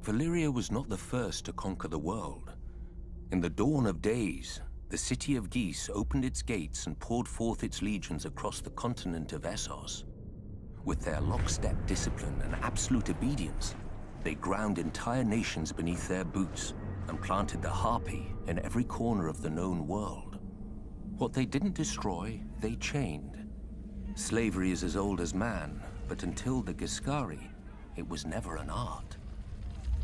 Valyria was not the first to conquer the world. In the dawn of days, the city of Geese opened its gates and poured forth its legions across the continent of Essos. With their lockstep discipline and absolute obedience, they ground entire nations beneath their boots and planted the Harpy in every corner of the known world. What they didn't destroy, they chained. Slavery is as old as man, but until the Giscari, it was never an art.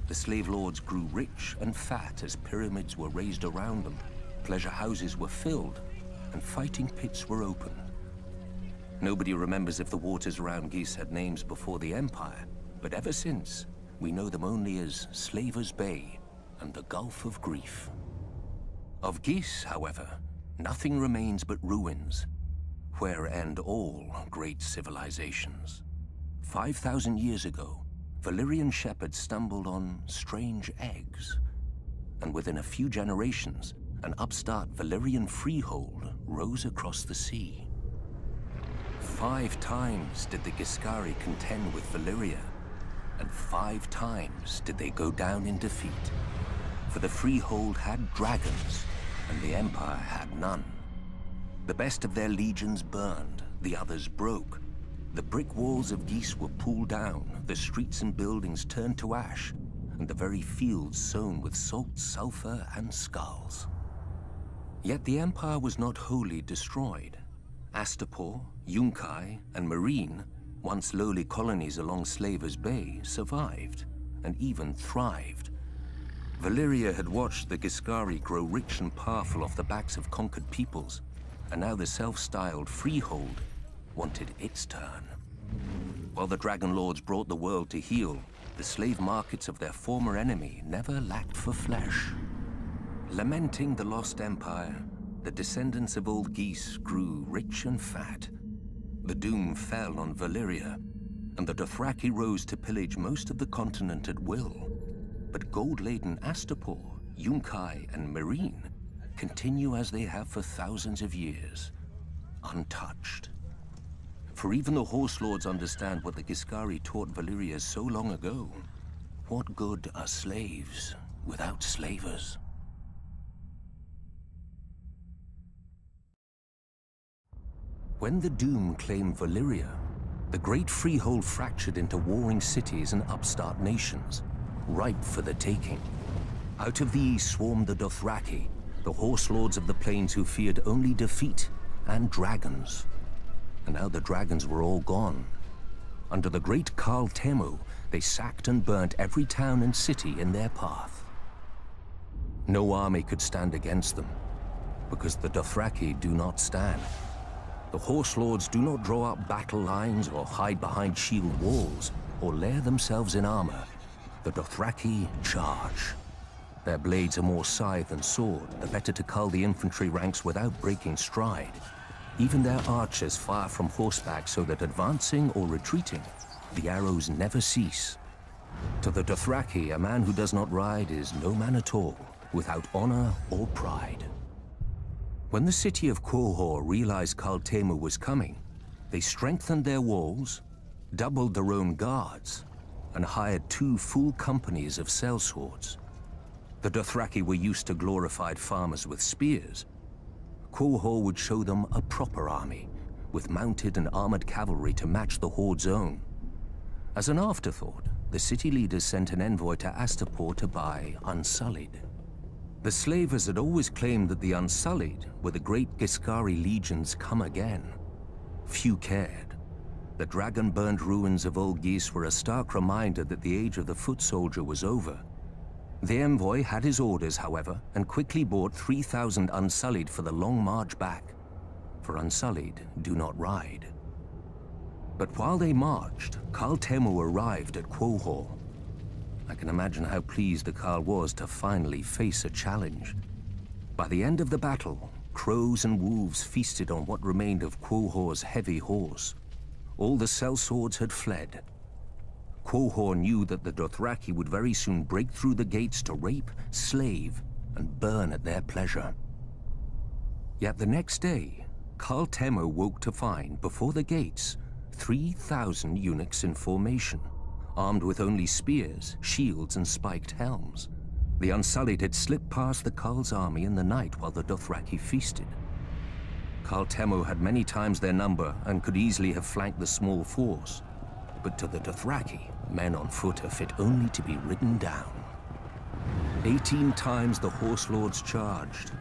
The slave lords grew rich and fat as pyramids were raised around them, pleasure houses were filled, and fighting pits were opened. Nobody remembers if the waters around Geese had names before the Empire, but ever since, we know them only as Slaver's Bay and the Gulf of Grief. Of Geese, however, nothing remains but ruins, where end all great civilizations. 5,000 years ago, Valyrian shepherds stumbled on strange eggs, and within a few generations, an upstart Valyrian freehold rose across the sea. 5 times did the Giscari contend with Valyria, and 5 times did they go down in defeat. For the freehold had dragons, and the Empire had none. The best of their legions burned, the others broke. The brick walls of Geese were pulled down, the streets and buildings turned to ash, and the very fields sown with salt, sulfur, and skulls. Yet the Empire was not wholly destroyed. Astapor, Yunkai, and Meereen, once lowly colonies along Slaver's Bay, survived, and even thrived. Valyria had watched the Giscari grow rich and powerful off the backs of conquered peoples, and now the self-styled freehold wanted its turn. While the Dragon Lords brought the world to heel, the slave markets of their former enemy never lacked for flesh. Lamenting the lost empire, the descendants of old Geese grew rich and fat. The doom fell on Valyria, and the Dothraki rose to pillage most of the continent at will. But gold-laden Astapor, Yunkai, and Meereen continue as they have for thousands of years, untouched. For even the Horse Lords understand what the Giscari taught Valyria so long ago. What good are slaves without slavers? When the Doom claimed Valyria, the great freehold fractured into warring cities and upstart nations, ripe for the taking. Out of the east swarmed the Dothraki, the Horse Lords of the plains who feared only defeat and dragons. And now the dragons were all gone. Under the great Karl Temu, they sacked and burnt every town and city in their path. No army could stand against them, because the Dothraki do not stand. The Horse Lords do not draw up battle lines or hide behind shield walls or lair themselves in armor. The Dothraki charge. Their blades are more scythe than sword, the better to cull the infantry ranks without breaking stride. Even their archers fire from horseback so that advancing or retreating, the arrows never cease. To the Dothraki, a man who does not ride is no man at all, without honor or pride. When the city of Quohor realized Karl Temu was coming, they strengthened their walls, doubled their own guards, and hired 2 full companies of sellswords. The Dothraki were used to glorified farmers with spears. Quohor would show them a proper army, with mounted and armored cavalry to match the Horde's own. As an afterthought, the city leaders sent an envoy to Astapor to buy Unsullied. The slavers had always claimed that the Unsullied were the great Giscari legions come again. Few cared. The dragon-burned ruins of Old Geese were a stark reminder that the age of the foot soldier was over. The envoy had his orders, however, and quickly bought 3,000 Unsullied for the long march back. For Unsullied do not ride. But while they marched, Karl Temu arrived at Quohor. I can imagine how pleased the Karl was to finally face a challenge. By the end of the battle, crows and wolves feasted on what remained of Quohor's heavy horse. All the sellswords had fled. Quohor knew that the Dothraki would very soon break through the gates to rape, slave, and burn at their pleasure. Yet the next day, Karl Temu woke to find, before the gates, 3,000 eunuchs in formation, armed with only spears, shields, and spiked helms. The Unsullied had slipped past the Karl's army in the night while the Dothraki feasted. Karl Temo had many times their number and could easily have flanked the small force. But to the Dothraki, men on foot are fit only to be ridden down. 18 times the Horse Lords charged,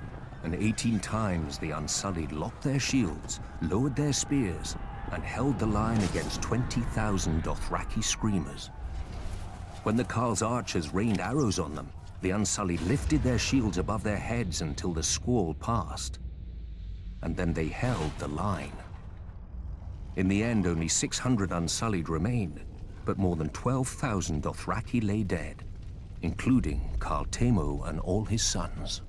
and 18 times the Unsullied locked their shields, lowered their spears, and held the line against 20,000 Dothraki screamers. When the Karl's archers rained arrows on them, the Unsullied lifted their shields above their heads until the squall passed. And then they held the line. In the end, only 600 Unsullied remained, but more than 12,000 Dothraki lay dead, including Karl Temo and all his sons.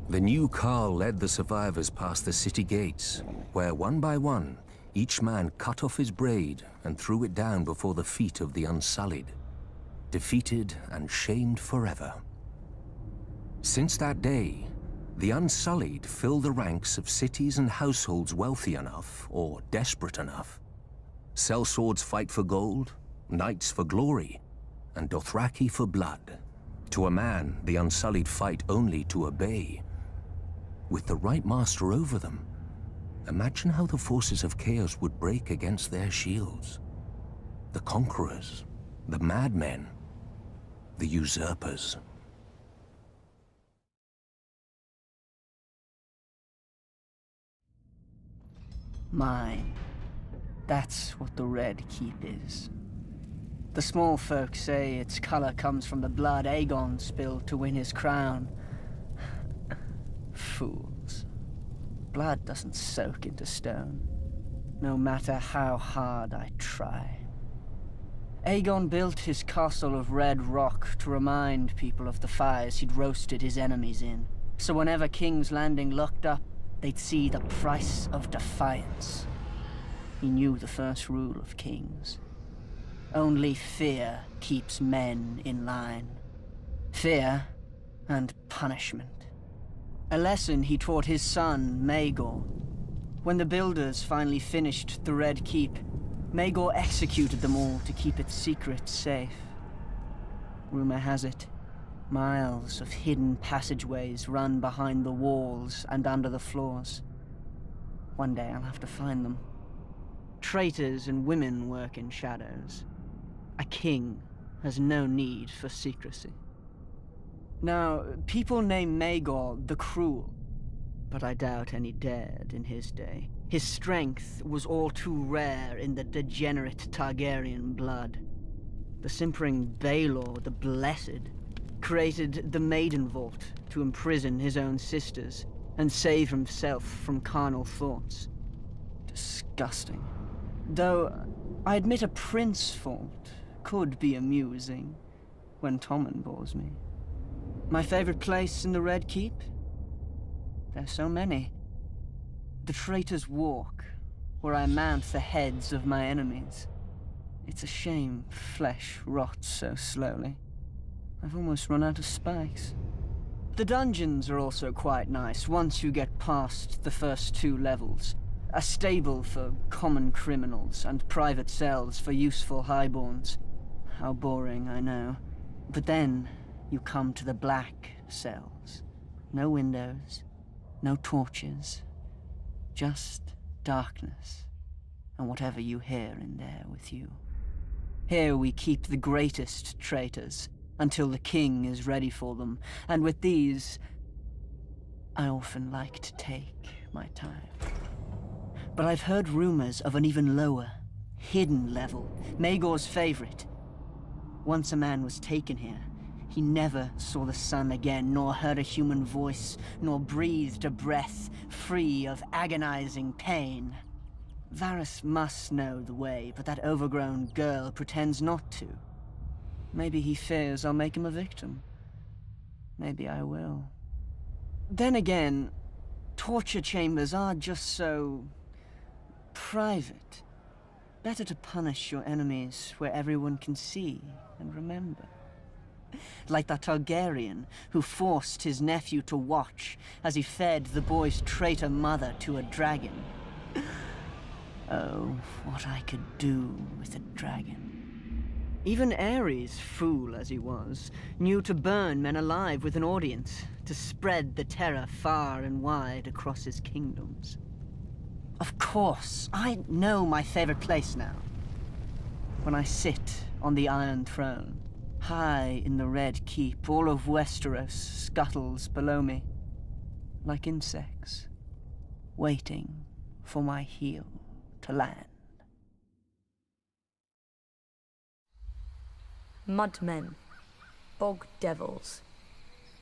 The new Karl led the survivors past the city gates, where one by one, each man cut off his braid and threw it down before the feet of the Unsullied, defeated and shamed forever. Since that day, the Unsullied fill the ranks of cities and households wealthy enough, or desperate enough. Sellswords fight for gold, knights for glory, and Dothraki for blood. To a man, the Unsullied fight only to obey. With the right master over them, imagine how the forces of chaos would break against their shields. The conquerors, the madmen, the usurpers. Mine. That's what the Red Keep is. The small folk say its color comes from the blood Aegon spilled to win his crown. Fools. Blood doesn't soak into stone, no matter how hard I try. Aegon built his castle of red rock to remind people of the fires he'd roasted his enemies in. So whenever King's Landing looked up, they'd see the price of defiance. He knew the first rule of kings. Only fear keeps men in line. Fear and punishment. A lesson he taught his son, Maegor. When the builders finally finished the Red Keep, Maegor executed them all to keep its secret safe. Rumor has it, miles of hidden passageways run behind the walls and under the floors. One day I'll have to find them. Traitors and women work in shadows. A king has no need for secrecy. Now, people name Maegor the Cruel, but I doubt any dared in his day. His strength was all too rare in the degenerate Targaryen blood. The simpering Baelor the Blessed created the Maiden Vault to imprison his own sisters and save himself from carnal thoughts. Disgusting. Though, I admit a Prince Vault could be amusing when Tommen bores me. My favorite place in the Red Keep? There's so many. The Traitor's Walk, where I mount the heads of my enemies. It's a shame flesh rots so slowly. I've almost run out of spikes. The dungeons are also quite nice once you get past the first 2 levels. A stable for common criminals and private cells for useful highborns. How boring, I know. But then you come to the black cells. No windows, no torches, just darkness, and whatever you hear in there with you. Here we keep the greatest traitors, until the king is ready for them, and with these, I often like to take my time. But I've heard rumors of an even lower, hidden level, Maegor's favorite. Once a man was taken here, he never saw the sun again, nor heard a human voice, nor breathed a breath free of agonizing pain. Varys must know the way, but that overgrown girl pretends not to. Maybe he fears I'll make him a victim. Maybe I will. Then again, torture chambers are just so private. Better to punish your enemies where everyone can see and remember. Like that Targaryen who forced his nephew to watch as he fed the boy's traitor mother to a dragon. Oh, what I could do with a dragon. Even Ares, fool as he was, knew to burn men alive with an audience, to spread the terror far and wide across his kingdoms. Of course, I know my favorite place now. When I sit on the Iron Throne, high in the Red Keep, all of Westeros scuttles below me, like insects, waiting for my heel to land. Mudmen, bog devils.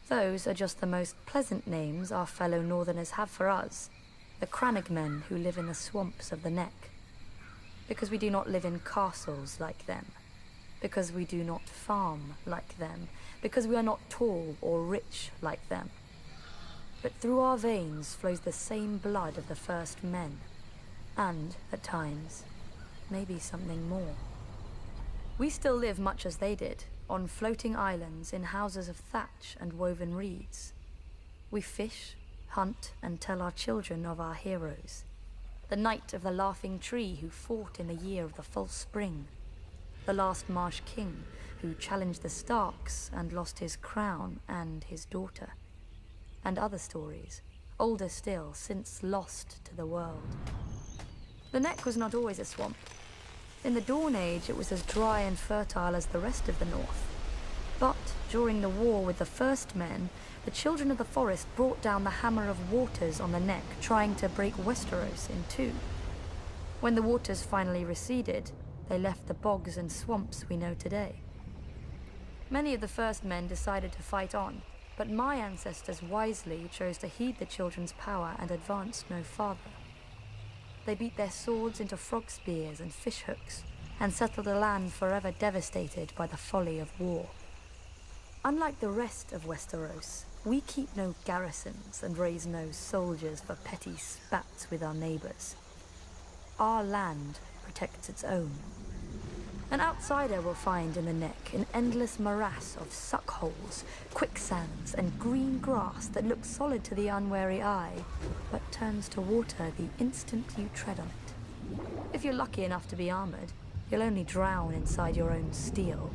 Those are just the most pleasant names our fellow Northerners have for us, the Crannogmen who live in the swamps of the Neck. Because we do not live in castles like them. Because we do not farm like them. Because we are not tall or rich like them. But through our veins flows the same blood of the first men. And, at times, maybe something more. We still live much as they did, on floating islands in houses of thatch and woven reeds. We fish, hunt, and tell our children of our heroes. The knight of the laughing tree who fought in the year of the false spring. The last Marsh king who challenged the Starks and lost his crown and his daughter. And other stories, older still, since lost to the world. The Neck was not always a swamp. In the Dawn Age, it was as dry and fertile as the rest of the North. But during the war with the First Men, the Children of the Forest brought down the Hammer of Waters on the Neck, trying to break Westeros in two. When the waters finally receded, they left the bogs and swamps we know today. Many of the First Men decided to fight on, but my ancestors wisely chose to heed the children's power and advanced no farther. They beat their swords into frog spears and fish hooks, and settled a land forever devastated by the folly of war. Unlike the rest of Westeros, we keep no garrisons and raise no soldiers for petty spats with our neighbors. Our land protects its own. An outsider will find in the Neck an endless morass of suckholes, quicksands, and green grass that looks solid to the unwary eye, but turns to water the instant you tread on it. If you're lucky enough to be armored, you'll only drown inside your own steel.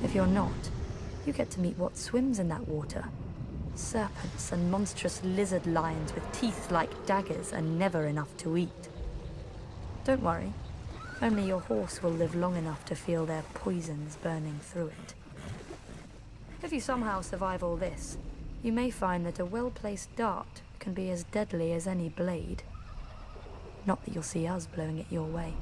If you're not, you get to meet what swims in that water. Serpents and monstrous lizard lions with teeth like daggers and never enough to eat. Don't worry. Only your horse will live long enough to feel their poisons burning through it. If you somehow survive all this, you may find that a well-placed dart can be as deadly as any blade. Not that you'll see us blowing it your way.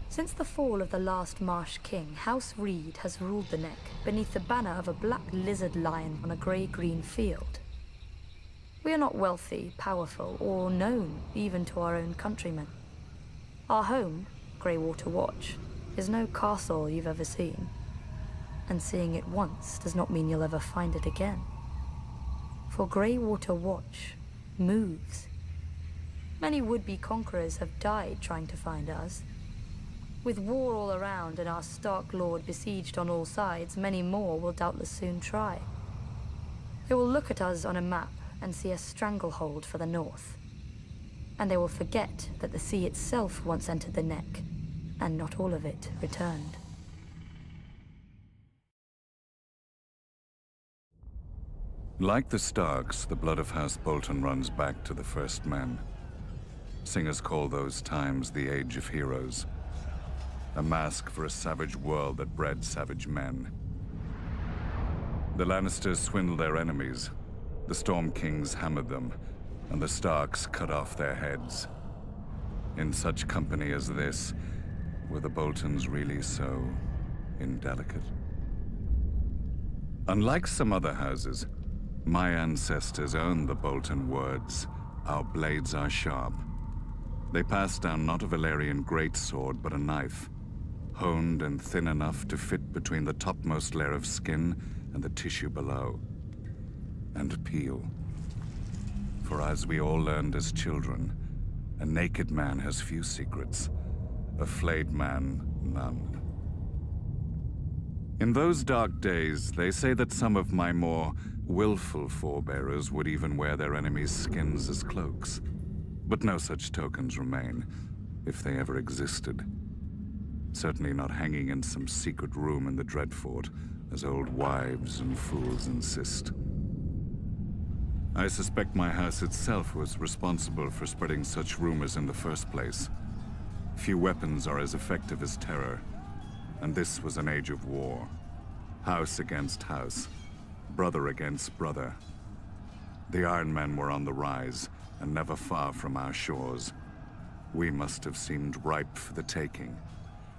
Since the fall of the last Marsh king, House Reed has ruled the Neck beneath the banner of a black lizard lion on a grey-green field. We are not wealthy, powerful, or known even to our own countrymen. Our home, Greywater Watch, is no castle you've ever seen. And seeing it once does not mean you'll ever find it again. For Greywater Watch moves. Many would-be conquerors have died trying to find us. With war all around and our Stark Lord besieged on all sides, many more will doubtless soon try. They will look at us on a map and see a stranglehold for the north. And they will forget that the sea itself once entered the Neck, and not all of it returned. Like the Starks, the blood of House Bolton runs back to the First Men. Singers call those times the Age of Heroes. A mask for a savage world that bred savage men. The Lannisters swindled their enemies. The Storm Kings hammered them, and the Starks cut off their heads. In such company as this, were the Boltons really so indelicate? Unlike some other houses, my ancestors owned the Bolton words, "Our blades are sharp." They passed down not a Valyrian greatsword, but a knife, honed and thin enough to fit between the topmost layer of skin and the tissue below, and peel. For as we all learned as children, a naked man has few secrets, a flayed man none. In those dark days, they say that some of my more willful forebearers would even wear their enemies' skins as cloaks. But no such tokens remain, if they ever existed. Certainly not hanging in some secret room in the Dreadfort, as old wives and fools insist. I suspect my house itself was responsible for spreading such rumors in the first place. Few weapons are as effective as terror, and this was an age of war. House against house, brother against brother. The Iron Men were on the rise, and never far from our shores. We must have seemed ripe for the taking,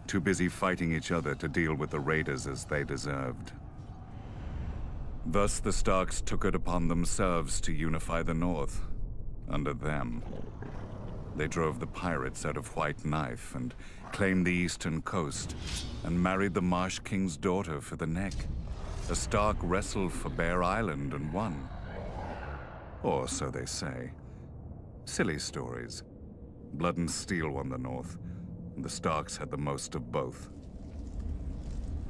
too busy fighting each other to deal with the raiders as they deserved. Thus the Starks took it upon themselves to unify the North, under them. They drove the pirates out of White Knife and claimed the eastern coast, and married the Marsh King's daughter for the neck. A Stark wrestled for Bear Island and won. Or so they say. Silly stories. Blood and Steel won the North, and the Starks had the most of both.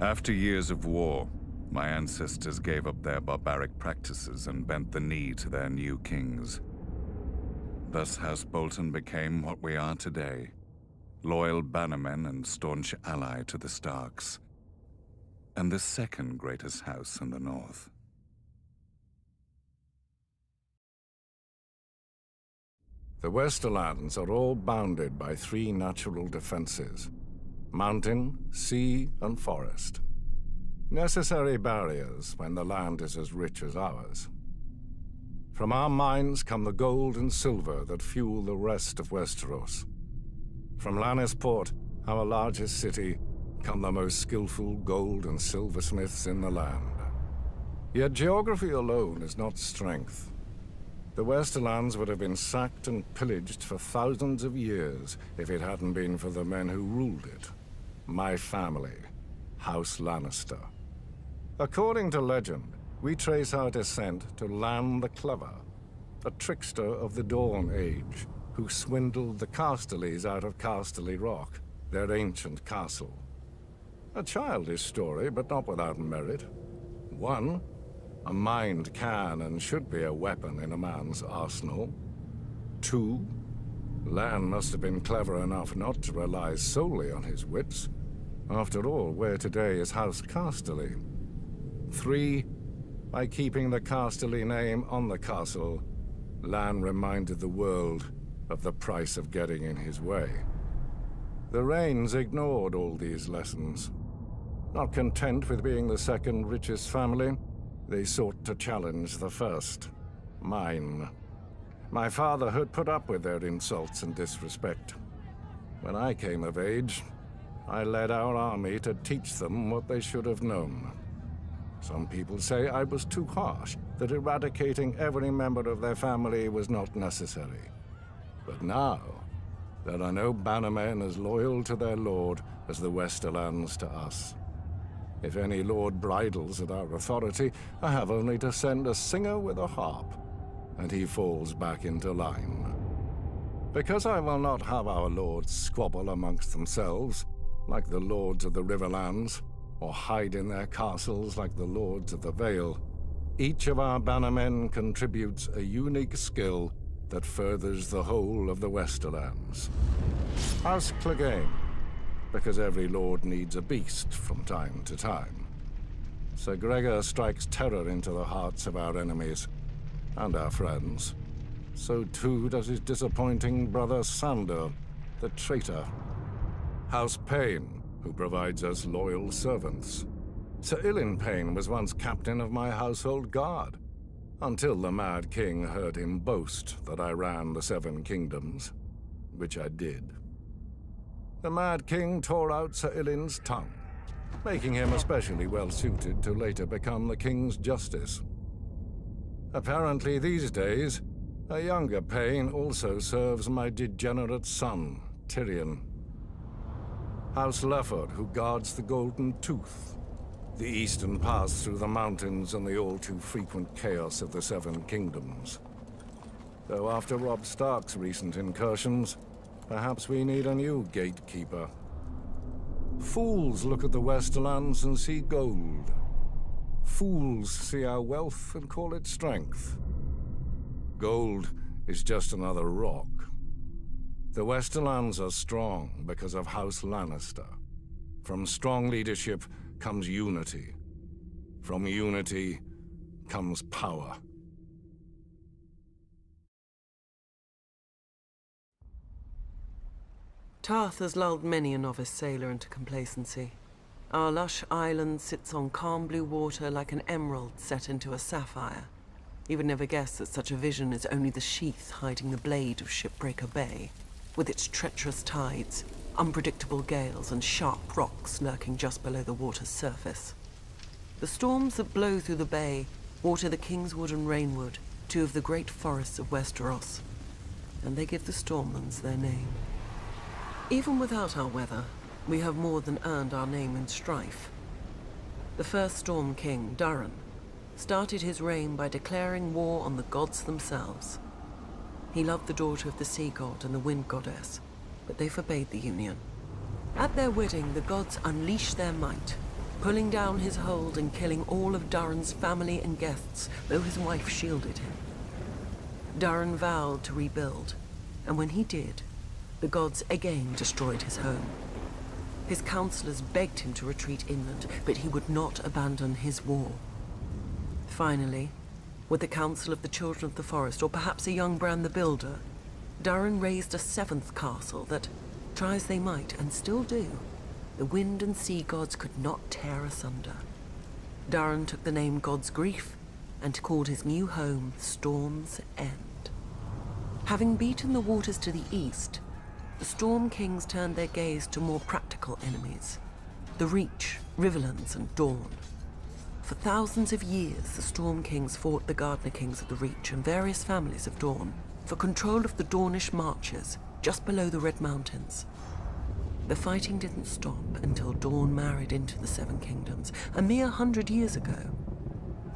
After years of war, my ancestors gave up their barbaric practices and bent the knee to their new kings. Thus House Bolton became what we are today, loyal bannermen and staunch ally to the Starks, and the second greatest house in the North. The Westerlands are all bounded by 3 natural defenses: mountain, sea, and forest. Necessary barriers when the land is as rich as ours. From our mines come the gold and silver that fuel the rest of Westeros. From Lannisport, our largest city, come the most skillful gold and silversmiths in the land. Yet geography alone is not strength. The Westerlands would have been sacked and pillaged for thousands of years if it hadn't been for the men who ruled it. My family, House Lannister. According to legend, we trace our descent to Lann the Clever, a trickster of the Dawn Age, who swindled the Casterlys out of Casterly Rock, their ancient castle. A childish story, but not without merit. 1, a mind can and should be a weapon in a man's arsenal. 2, Lann must have been clever enough not to rely solely on his wits. After all, where today is House Casterly? 3, by keeping the Casterly name on the castle, Lann reminded the world of the price of getting in his way. The Rains ignored all these lessons. Not content with being the second richest family, they sought to challenge the first, mine. My father had put up with their insults and disrespect. When I came of age, I led our army to teach them what they should have known. Some people say I was too harsh, that eradicating every member of their family was not necessary. But now, there are no bannermen as loyal to their lord as the Westerlands to us. If any lord bridles at our authority, I have only to send a singer with a harp, and he falls back into line. Because I will not have our lords squabble amongst themselves, like the lords of the Riverlands, or hide in their castles like the lords of the Vale, each of our bannermen contributes a unique skill that furthers the whole of the Westerlands. House Clegane, because every lord needs a beast from time to time. Sir Gregor strikes terror into the hearts of our enemies, and our friends. So too does his disappointing brother Sandor, the traitor. House Payne, who provides us loyal servants. Sir Ilyn Payne was once captain of my household guard, until the Mad King heard him boast that I ran the 7 kingdoms, which I did. The Mad King tore out Sir Ilyn's tongue, making him especially well-suited to later become the King's Justice. Apparently these days, a younger Payne also serves my degenerate son, Tyrion. House Lefford, who guards the Golden Tooth, the eastern pass through the mountains and the all-too-frequent chaos of the 7 kingdoms. Though after Robb Stark's recent incursions, perhaps we need a new gatekeeper. Fools look at the Westerlands and see gold. Fools see our wealth and call it strength. Gold is just another rock. The Westerlands are strong because of House Lannister. From strong leadership comes unity. From unity comes power. Tarth has lulled many a novice sailor into complacency. Our lush island sits on calm blue water like an emerald set into a sapphire. You would never guess that such a vision is only the sheath hiding the blade of Shipbreaker Bay, with its treacherous tides, unpredictable gales, and sharp rocks lurking just below the water's surface. The storms that blow through the bay water the Kingswood and Rainwood, two of the great forests of Westeros, and they give the Stormlands their name. Even without our weather, we have more than earned our name in strife. The first Storm King, Durin, started his reign by declaring war on the gods themselves. He loved the daughter of the sea god and the wind goddess, but they forbade the union. At their wedding, the gods unleashed their might, pulling down his hold and killing all of Durin's family and guests, though his wife shielded him. Durin vowed to rebuild, and when he did, the gods again destroyed his home. His counselors begged him to retreat inland, but he would not abandon his war. Finally, with the counsel of the Children of the Forest, or perhaps a young Bran the Builder, Durin raised a seventh castle that, try as they might, and still do, the wind and sea gods could not tear asunder. Durin took the name God's Grief and called his new home Storm's End. Having beaten the waters to the east, the Storm Kings turned their gaze to more practical enemies, the Reach, Riverlands, and Dorne. For thousands of years, the Storm Kings fought the Gardener Kings of the Reach and various families of Dorne for control of the Dornish marches just below the Red Mountains. The fighting didn't stop until Dorne married into the Seven Kingdoms, a mere 100 years ago.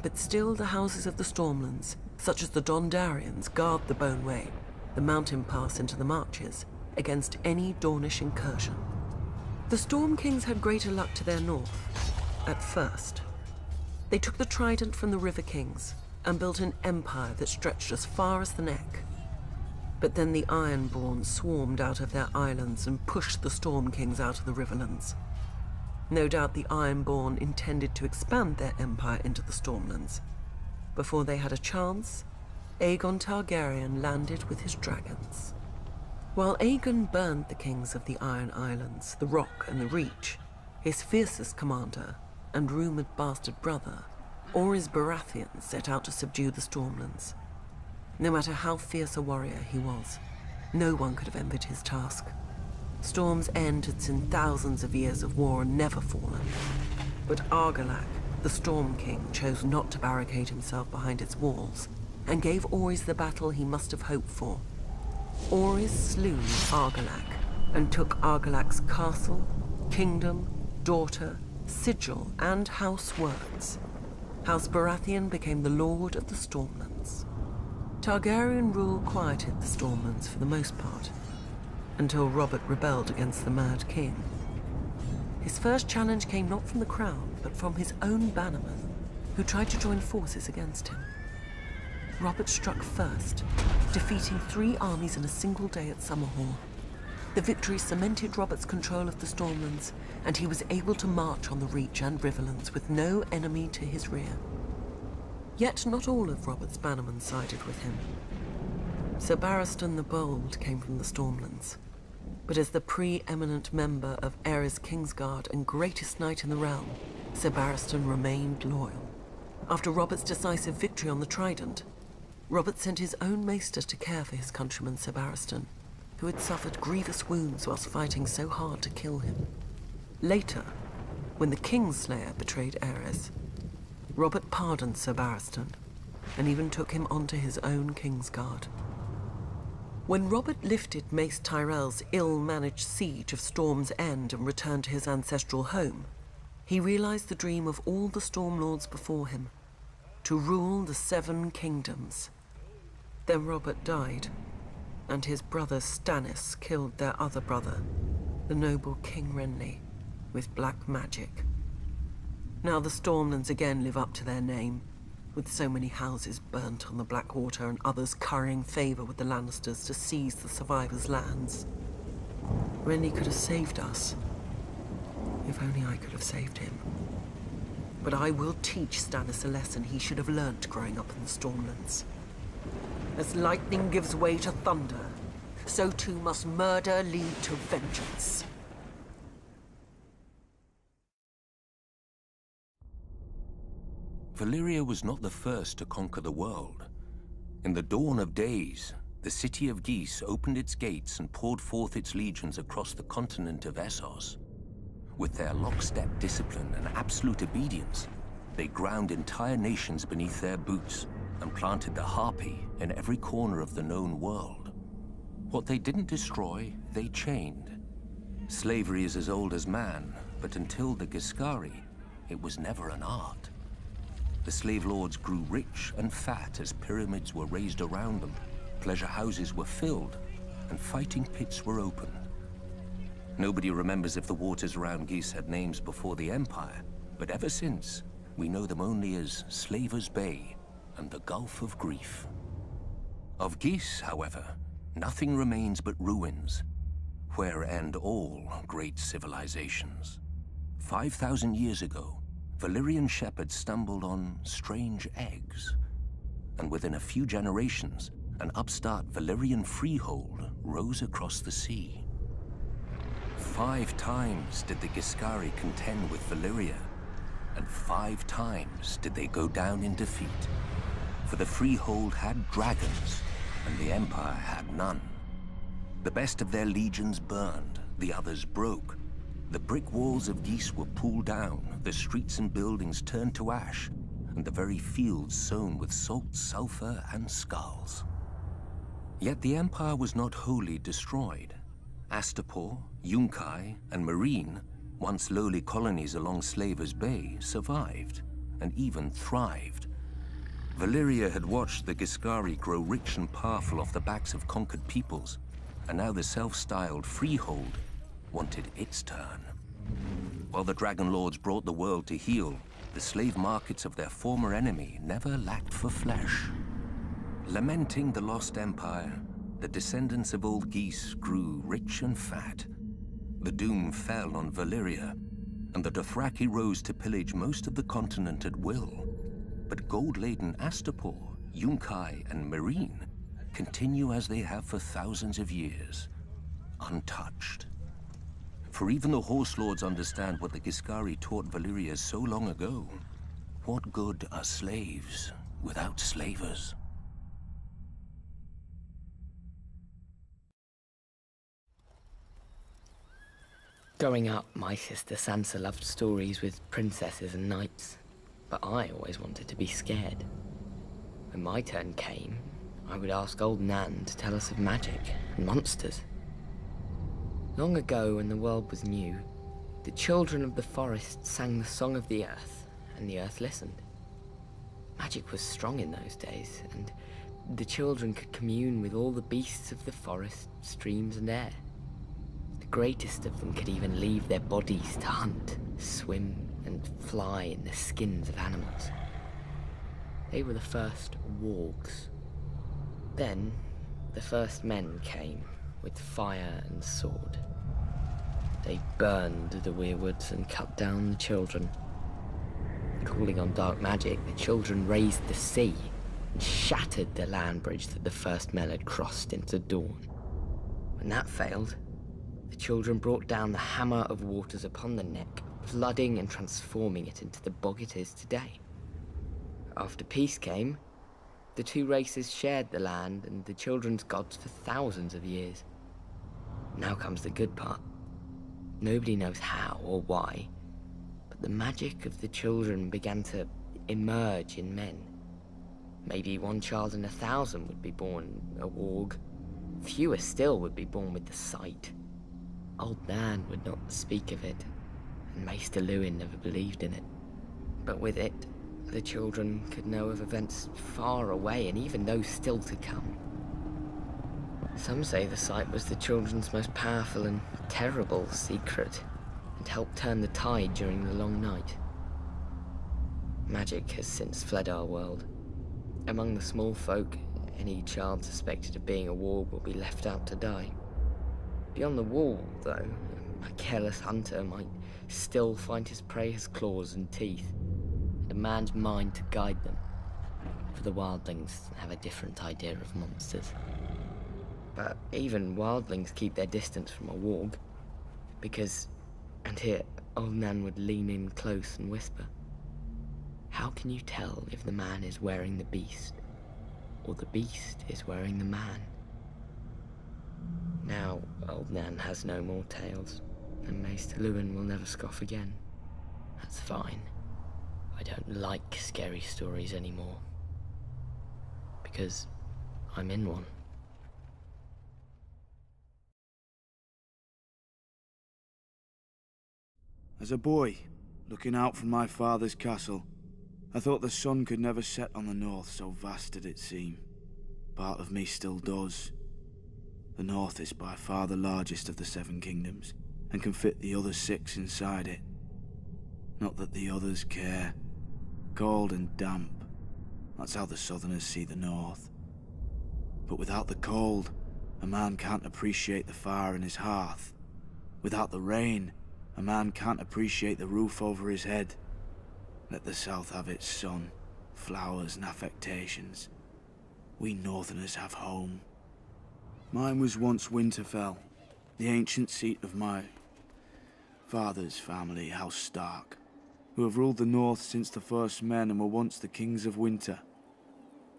But still the houses of the Stormlands, such as the Dondarians, guard the Bone Way, the mountain pass into the marches, against any Dornish incursion. The Storm Kings had greater luck to their north, at first. They took the Trident from the River Kings and built an empire that stretched as far as the Neck. But then the Ironborn swarmed out of their islands and pushed the Storm Kings out of the Riverlands. No doubt the Ironborn intended to expand their empire into the Stormlands. Before they had a chance, Aegon Targaryen landed with his dragons. While Aegon burned the kings of the Iron Islands, the Rock and the Reach, his fiercest commander and rumoured bastard brother, Orys Baratheon, set out to subdue the Stormlands. No matter how fierce a warrior he was, no one could have envied his task. Storm's End had seen thousands of years of war and never fallen. But Argilac, the Storm King, chose not to barricade himself behind its walls and gave Orys the battle he must have hoped for. Orys slew Argilac and took Argilac's castle, kingdom, daughter, sigil, and house words. House Baratheon became the Lord of the Stormlands. Targaryen rule quieted the Stormlands for the most part, until Robert rebelled against the Mad King. His first challenge came not from the crown, but from his own bannermen, who tried to join forces against him. Robert struck first, defeating 3 armies in a single day at Summerhall. The victory cemented Robert's control of the Stormlands, and he was able to march on the Reach and Riverlands with no enemy to his rear. Yet not all of Robert's bannermen sided with him. Sir Barristan the Bold came from the Stormlands, but as the pre-eminent member of Aerys Kingsguard and greatest knight in the realm, Sir Barristan remained loyal. After Robert's decisive victory on the Trident, Robert sent his own maester to care for his countryman Sir Barristan, who had suffered grievous wounds whilst fighting so hard to kill him. Later, when the Kingslayer betrayed Aerys, Robert pardoned Sir Barristan and even took him onto his own Kingsguard. When Robert lifted Mace Tyrell's ill-managed siege of Storm's End and returned to his ancestral home, he realized the dream of all the Stormlords before him, to rule the 7 kingdoms. Then Robert died, and his brother Stannis killed their other brother, the noble King Renly, with black magic. Now the Stormlands again live up to their name, with so many houses burnt on the Blackwater and others currying favor with the Lannisters to seize the survivors' lands. Renly could have saved us, If only I could have saved him. But I will teach Stannis a lesson he should have learnt growing up in the Stormlands. As lightning gives way to thunder, so too must murder lead to vengeance. Valyria was not the first to conquer the world. In the dawn of days, the city of Geese opened its gates and poured forth its legions across the continent of Essos. With their lockstep discipline and absolute obedience, they ground entire nations beneath their boots and planted the Harpy in every corner of the known world. What they didn't destroy, they chained. Slavery is as old as man, but until the Giscari, it was never an art. The slave lords grew rich and fat as pyramids were raised around them, pleasure houses were filled, and fighting pits were opened. Nobody remembers if the waters around Geese had names before the Empire, but ever since, we know them only as Slaver's Bay and the Gulf of Grief. Of Geese, however, nothing remains but ruins, where end all great civilizations. 5,000 years ago, Valyrian shepherds stumbled on strange eggs, and within a few generations, an upstart Valyrian freehold rose across the sea. 5 times did the Giscari contend with Valyria, and 5 times did they go down in defeat. For the freehold had dragons, and the Empire had none. The best of their legions burned, the others broke. The brick walls of Geese were pulled down, the streets and buildings turned to ash, and the very fields sown with salt, sulfur, and skulls. Yet the Empire was not wholly destroyed. Astapor, Yunkai, and Meereen, once lowly colonies along Slaver's Bay, survived, and even thrived. Valyria had watched the Giscari grow rich and powerful off the backs of conquered peoples, and now the self-styled Freehold wanted its turn. While the Dragon Lords brought the world to heel, the slave markets of their former enemy never lacked for flesh. Lamenting the lost empire, the descendants of old Geese grew rich and fat. The doom fell on Valyria, and the Dothraki rose to pillage most of the continent at will. But gold-laden Astapor, Yunkai, and Meereen continue as they have for thousands of years, untouched. For even the Horse Lords understand what the Giscari taught Valyria so long ago. What good are slaves without slavers? Growing up, my sister Sansa loved stories with princesses and knights, but I always wanted to be scared. When my turn came, I would ask old Nan to tell us of magic and monsters. Long ago, when the world was new, the children of the forest sang the song of the earth, and the earth listened. Magic was strong in those days, and the children could commune with all the beasts of the forest, streams, and air. The greatest of them could even leave their bodies to hunt, swim, and fly in the skins of animals. They were the first wargs. Then, the first men came, with fire and sword. They burned the weirwoods and cut down the children. Calling on dark magic, the children raised the sea and shattered the land bridge that the first men had crossed into dawn. When that failed, the children brought down the hammer of waters upon the neck, flooding and transforming it into the bog it is today. After peace came, the two races shared the land and the children's gods for thousands of years. Now comes the good part. Nobody knows how or why, but the magic of the children began to emerge in men. Maybe 1 child in 1,000 would be born a warg. Fewer still would be born with the sight. Old Nan would not speak of it, and Maester Luwin never believed in it. But with it, the children could know of events far away and even those still to come. Some say the sight was the children's most powerful and terrible secret, and helped turn the tide during the long night. Magic has since fled our world. Among the small folk, any child suspected of being a warg will be left out to die. Beyond the wall, though, a careless hunter might still find his prey has claws and teeth, and a man's mind to guide them. For the wildlings have a different idea of monsters. But even wildlings keep their distance from a warg, because, and here, old Nan would lean in close and whisper, how can you tell if the man is wearing the beast, or the beast is wearing the man? Now, old Nan has no more tales, and Maester Luwin will never scoff again. That's fine. I don't like scary stories anymore. Because I'm in one. As a boy, looking out from my father's castle, I thought the sun could never set on the north, so vast did it seem. Part of me still does. The north is by far the largest of the 7 kingdoms, and can fit the other 6 inside it. Not that the others care. Cold and damp. That's how the southerners see the north. But without the cold, a man can't appreciate the fire in his hearth. Without the rain, a man can't appreciate the roof over his head. Let the south have its sun, flowers and affectations. We northerners have home. Mine was once Winterfell, the ancient seat of my father's family, House Stark, who have ruled the north since the first men and were once the kings of winter.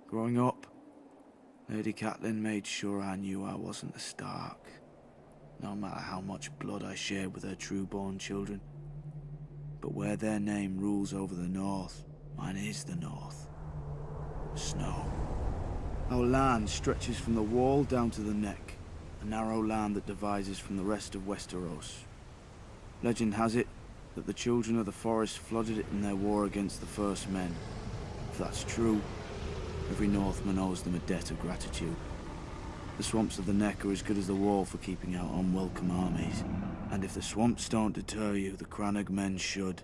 Growing up, Lady Catelyn made sure I knew I wasn't a Stark, no matter how much blood I shared with her true-born children. But where their name rules over the north, mine is the north. Snow. Our land stretches from the wall down to the neck, a narrow land that divides us from the rest of Westeros. Legend has it that the children of the forest flooded it in their war against the first men. If that's true, every Northman owes them a debt of gratitude. The swamps of the neck are as good as the wall for keeping out unwelcome armies. And if the swamps don't deter you, the Crannog men should.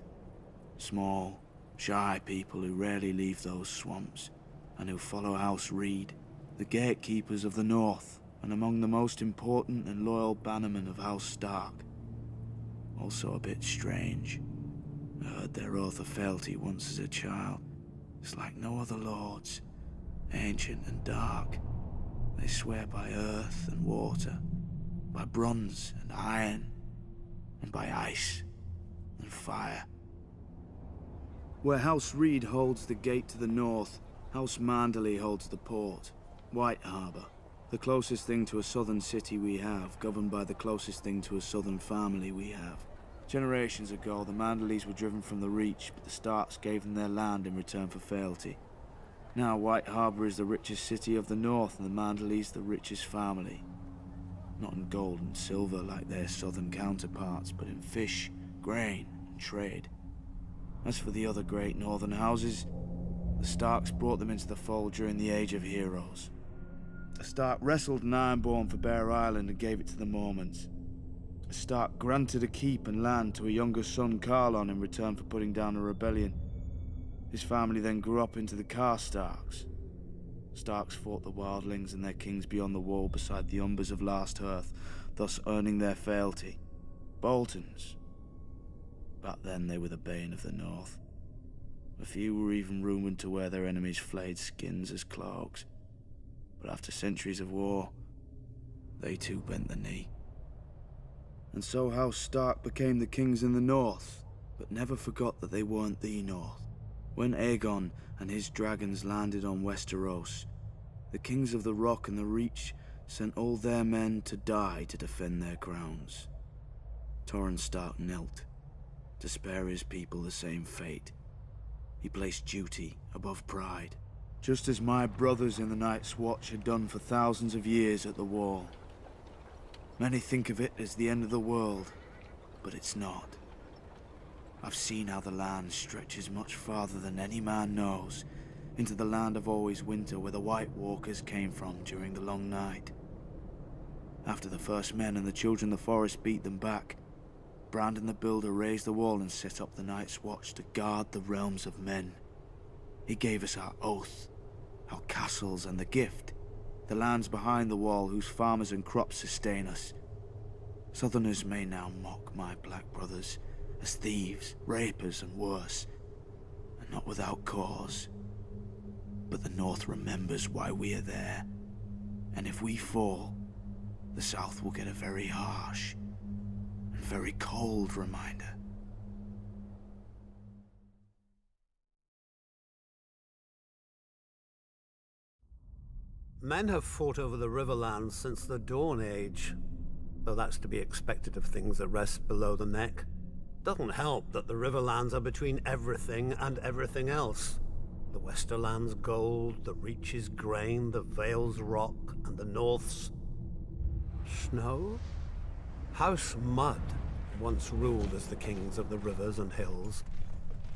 Small, shy people who rarely leave those swamps, and who follow House Reed, the gatekeepers of the north, and among the most important and loyal bannermen of House Stark. Also a bit strange. I heard their oath of fealty once as a child. It's like no other lords, ancient and dark. They swear by earth and water, by bronze and iron, and by ice and fire. Where House Reed holds the gate to the north, House Manderley holds the port, White Harbour, the closest thing to a southern city we have, governed by the closest thing to a southern family we have. Generations ago, the Manderleys were driven from the Reach, but the Starks gave them their land in return for fealty. Now White Harbour is the richest city of the north, and the Manderleys the richest family. Not in gold and silver like their southern counterparts, but in fish, grain, and trade. As for the other great northern houses, the Starks brought them into the fold during the Age of Heroes. A Stark wrestled an Ironborn for Bear Island and gave it to the Mormonts. A Stark granted a keep and land to a younger son, Carlon, in return for putting down a rebellion. His family then grew up into the Karstarks. Starks fought the wildlings and their kings beyond the wall beside the Umbers of Last Hearth, thus earning their fealty. Boltons. Back then they were the bane of the north. A few were even rumoured to wear their enemies' flayed skins as cloaks. But after centuries of war, they too bent the knee. And so House Stark became the kings in the north, but never forgot that they weren't the north. When Aegon and his dragons landed on Westeros, the kings of the Rock and the Reach sent all their men to die to defend their crowns. Torrhen Stark knelt, to spare his people the same fate. He placed duty above pride, just as my brothers in the Night's Watch had done for thousands of years at the Wall. Many think of it as the end of the world, but it's not. I've seen how the land stretches much farther than any man knows, into the land of always winter where the White Walkers came from during the long night. After the first men and the children of the forest beat them back, Brandon the Builder raised the wall and set up the Night's Watch to guard the realms of men. He gave us our oath, our castles and the gift, the lands behind the wall whose farmers and crops sustain us. Southerners may now mock my black brothers as thieves, rapers, and worse, and not without cause. But the North remembers why we are there, and if we fall, the South will get a very harsh and very cold reminder. Men have fought over the Riverlands since the Dawn Age, though that's to be expected of things that rest below the neck. Doesn't help that the Riverlands are between everything and everything else. The Westerland's gold, the Reach's grain, the Vale's rock, and the North's snow? House Mud once ruled as the kings of the rivers and hills,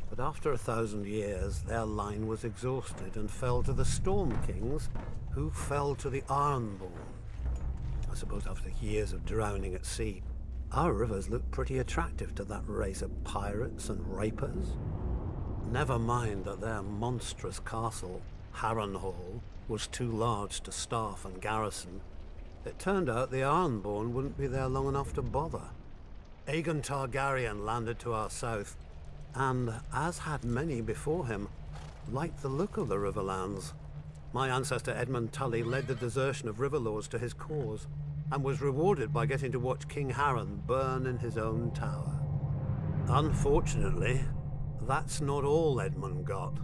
but after 1,000 years their line was exhausted and fell to the Storm Kings, who fell to the Ironborn. I suppose after years of drowning at sea, our rivers look pretty attractive to that race of pirates and rapers. Never mind that their monstrous castle, Harrenhal, was too large to staff and garrison. It turned out the Ironborn wouldn't be there long enough to bother. Aegon Targaryen landed to our south, and, as had many before him, liked the look of the Riverlands. My ancestor Edmund Tully led the desertion of Riverlords to his cause, and was rewarded by getting to watch King Harren burn in his own tower. Unfortunately, that's not all Edmund got.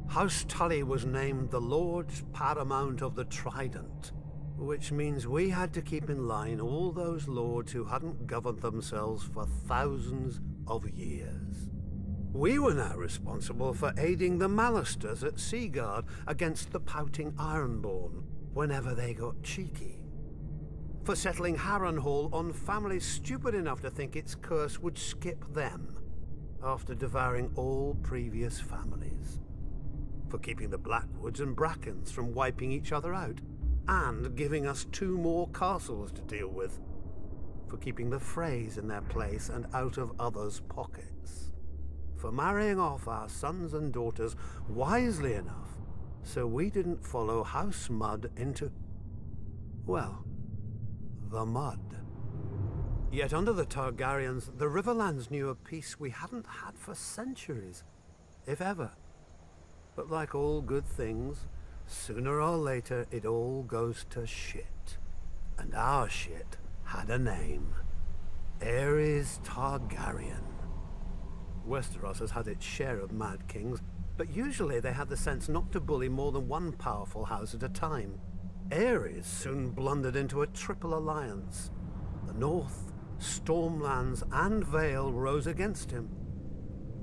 House Tully was named the Lords Paramount of the Trident, which means we had to keep in line all those lords who hadn't governed themselves for thousands of years. We were now responsible for aiding the Mallisters at Seaguard against the pouting Ironborn whenever they got cheeky. For settling Harrenhal on families stupid enough to think its curse would skip them after devouring all previous families. For keeping the Blackwoods and Brackens from wiping each other out and giving us 2 more castles to deal with. For keeping the Freys in their place and out of others' pockets. For marrying off our sons and daughters wisely enough so we didn't follow House Mud into, well, the mud. Yet under the Targaryens, the Riverlands knew a peace we hadn't had for centuries, if ever. But like all good things, sooner or later it all goes to shit. And our shit had a name. Aerys Targaryen. Westeros has had its share of mad kings, but usually they had the sense not to bully more than one powerful house at a time. Aerys soon blundered into a triple alliance. The North, Stormlands, and Vale rose against him.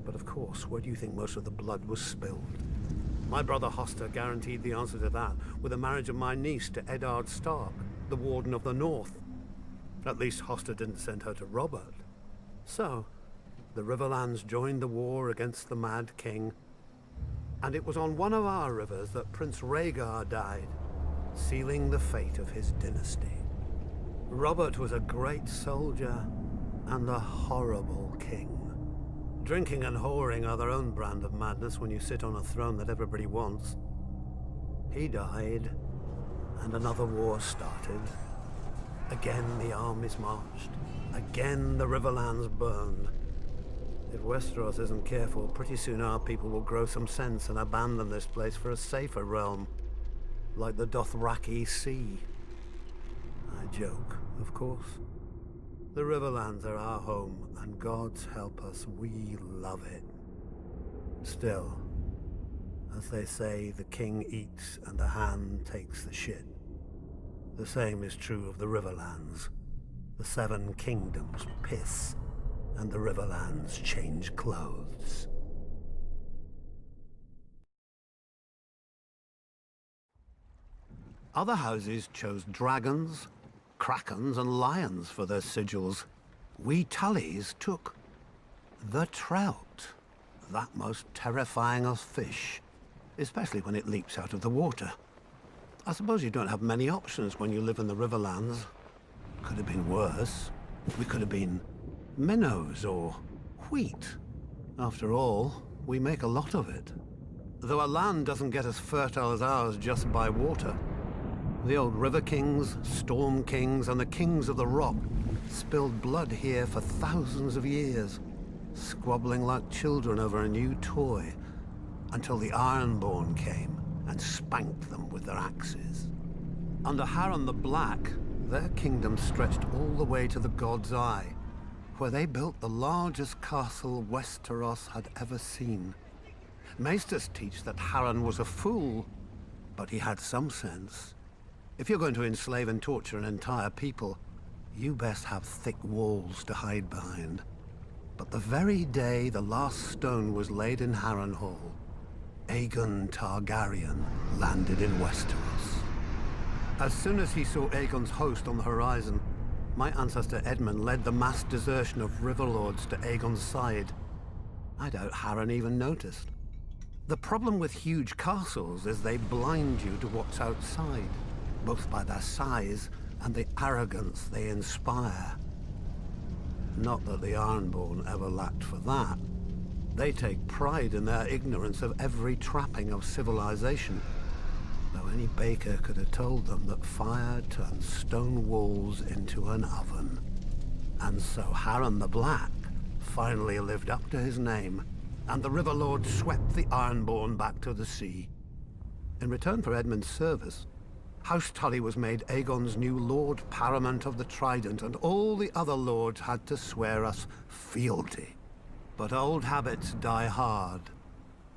But of course, where do you think most of the blood was spilled? My brother Hoster guaranteed the answer to that with the marriage of my niece to Eddard Stark, the Warden of the North. At least Hoster didn't send her to Robert. So, the Riverlands joined the war against the Mad King, and it was on one of our rivers that Prince Rhaegar died, sealing the fate of his dynasty. Robert was a great soldier and a horrible king. Drinking and whoring are their own brand of madness when you sit on a throne that everybody wants. He died, and another war started. Again the armies marched. Again the Riverlands burned. If Westeros isn't careful, pretty soon our people will grow some sense and abandon this place for a safer realm, like the Dothraki Sea. I joke, of course. The Riverlands are our home, and God's help us, we love it. Still, as they say, the king eats and the hand takes the shit. The same is true of the Riverlands. The 7 kingdoms piss, and the Riverlands change clothes. Other houses chose dragons, krakens, and lions for their sigils. We Tullys took the trout, that most terrifying of fish, especially when it leaps out of the water. I suppose you don't have many options when you live in the Riverlands. Could have been worse. We could have been minnows or wheat. After all, we make a lot of it. Though a land doesn't get as fertile as ours just by water. The old River Kings, Storm Kings, and the Kings of the Rock spilled blood here for thousands of years. squabbling like children over a new toy, until the Ironborn came and spanked them with their axes. Under Harren the Black, their kingdom stretched all the way to the God's Eye, where they built the largest castle Westeros had ever seen. Maesters teach that Harren was a fool, but he had some sense. If you're going to enslave and torture an entire people, you best have thick walls to hide behind. But the very day the last stone was laid in Harrenhal, Aegon Targaryen landed in Westeros. As soon as he saw Aegon's host on the horizon, my ancestor Edmund led the mass desertion of Riverlords to Aegon's side. I doubt Harren even noticed. The problem with huge castles is they blind you to what's outside, both by their size and the arrogance they inspire. Not that the Ironborn ever lacked for that. They take pride in their ignorance of every trapping of civilization, though any baker could have told them that fire turns stone walls into an oven. And so Harren the Black finally lived up to his name, and the Riverlord swept the Ironborn back to the sea. In return for Edmund's service, House Tully was made Aegon's new Lord Paramount of the Trident, and all the other lords had to swear us fealty. But old habits die hard.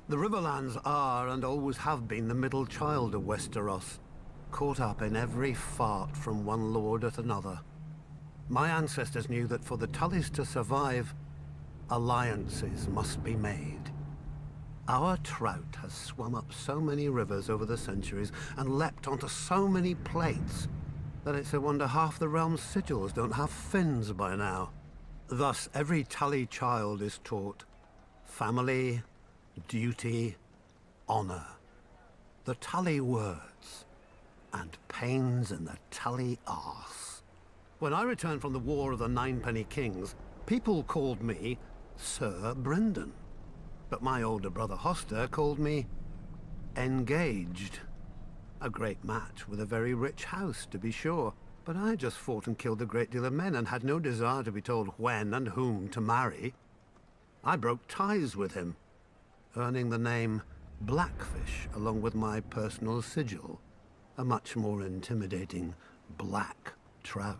The Riverlands are, and always have been, the middle child of Westeros, caught up in every fart from one lord at another. My ancestors knew that for the Tullys to survive, alliances must be made. Our trout has swum up so many rivers over the centuries and leapt onto so many plates that it's a wonder half the realm's sigils don't have fins by now. Thus, every Tully child is taught family, duty, honor. The Tully words, and pains in the Tully arse. When I returned from the War of the Ninepenny Kings, people called me Sir Brynden. But my older brother Hoster called me Engaged. A great match with a very rich house, to be sure. But I just fought and killed a great deal of men and had no desire to be told when and whom to marry. I broke ties with him, earning the name Blackfish along with my personal sigil, a much more intimidating black trout.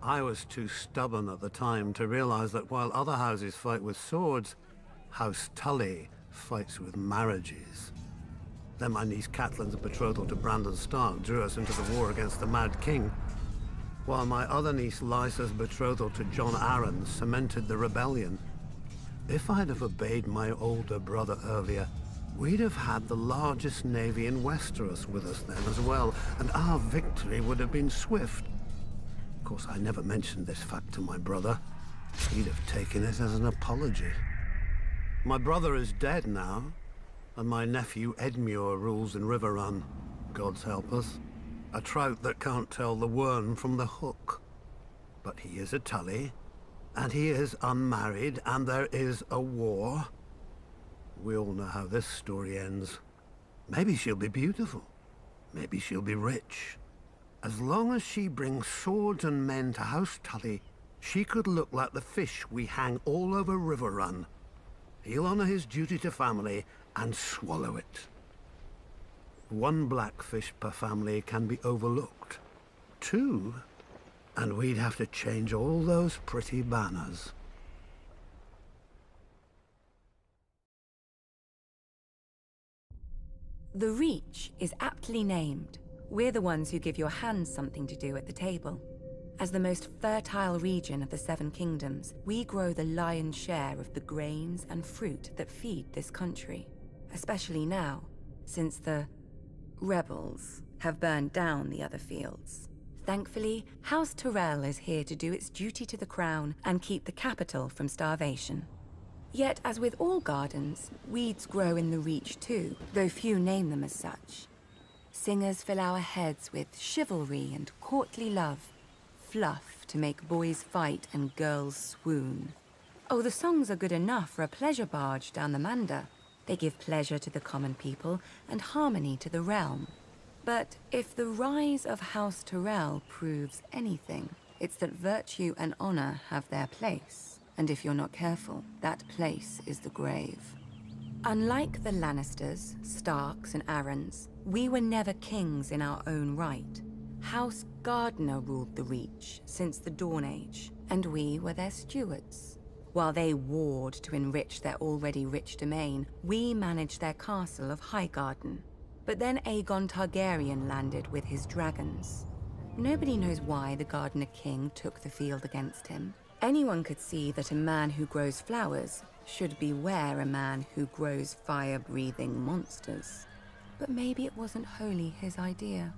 I was too stubborn at the time to realize that while other houses fight with swords, House Tully fights with marriages. Then my niece Catelyn's betrothal to Brandon Stark drew us into the war against the Mad King, while my other niece Lysa's betrothal to Jon Arryn cemented the rebellion. If I'd have obeyed my older brother earlier, we'd have had the largest navy in Westeros with us then as well, and our victory would have been swift. Of course, I never mentioned this fact to my brother. He'd have taken it as an apology. My brother is dead now, and my nephew Edmure rules in Riverrun, God's help us. A trout that can't tell the worm from the hook. But he is a Tully, and he is unmarried, and there is a war. We all know how this story ends. Maybe she'll be beautiful. Maybe she'll be rich. As long as she brings swords and men to House Tully, she could look like the fish we hang all over Riverrun. He'll honor his duty to family and swallow it. One blackfish per family can be overlooked. Two, and we'd have to change all those pretty banners. The Reach is aptly named. We're the ones who give your hands something to do at the table. As the most fertile region of the Seven Kingdoms, we grow the lion's share of the grains and fruit that feed this country. Especially now, since the rebels have burned down the other fields. Thankfully, House Tyrell is here to do its duty to the crown and keep the capital from starvation. Yet, as with all gardens, weeds grow in the Reach too, though few name them as such. Singers fill our heads with chivalry and courtly love, fluff to make boys fight and girls swoon. Oh, the songs are good enough for a pleasure barge down the Mander. They give pleasure to the common people and harmony to the realm. But if the rise of House Tyrell proves anything, it's that virtue and honor have their place. And if you're not careful, that place is the grave. Unlike the Lannisters, Starks, and Arryns, we were never kings in our own right. House Gardner ruled the Reach since the Dawn Age, and we were their stewards. While they warred to enrich their already rich domain, we managed their castle of Highgarden. But then Aegon Targaryen landed with his dragons. Nobody knows why the Gardener King took the field against him. Anyone could see that a man who grows flowers should beware a man who grows fire-breathing monsters. But maybe it wasn't wholly his idea.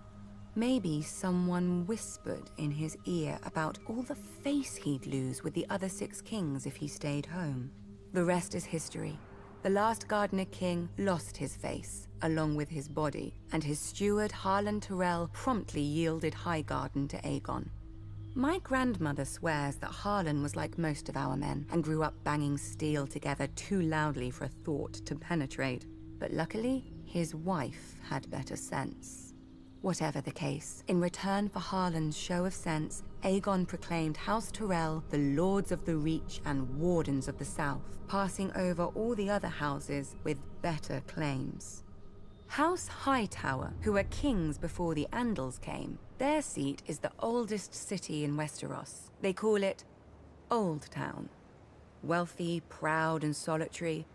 Maybe someone whispered in his ear about all the face he'd lose with the other 6 kings if he stayed home. The rest is history. The last Gardener King lost his face, along with his body, and his steward Harlan Tyrell promptly yielded Highgarden to Aegon. My grandmother swears that Harlan was like most of our men and grew up banging steel together too loudly for a thought to penetrate. But luckily, his wife had better sense. Whatever the case, in return for Harlan's show of sense, Aegon proclaimed House Tyrell the Lords of the Reach and Wardens of the South, passing over all the other houses with better claims. House Hightower, who were kings before the Andals came, their seat is the oldest city in Westeros. They call it Old Town. Wealthy, proud, and solitary,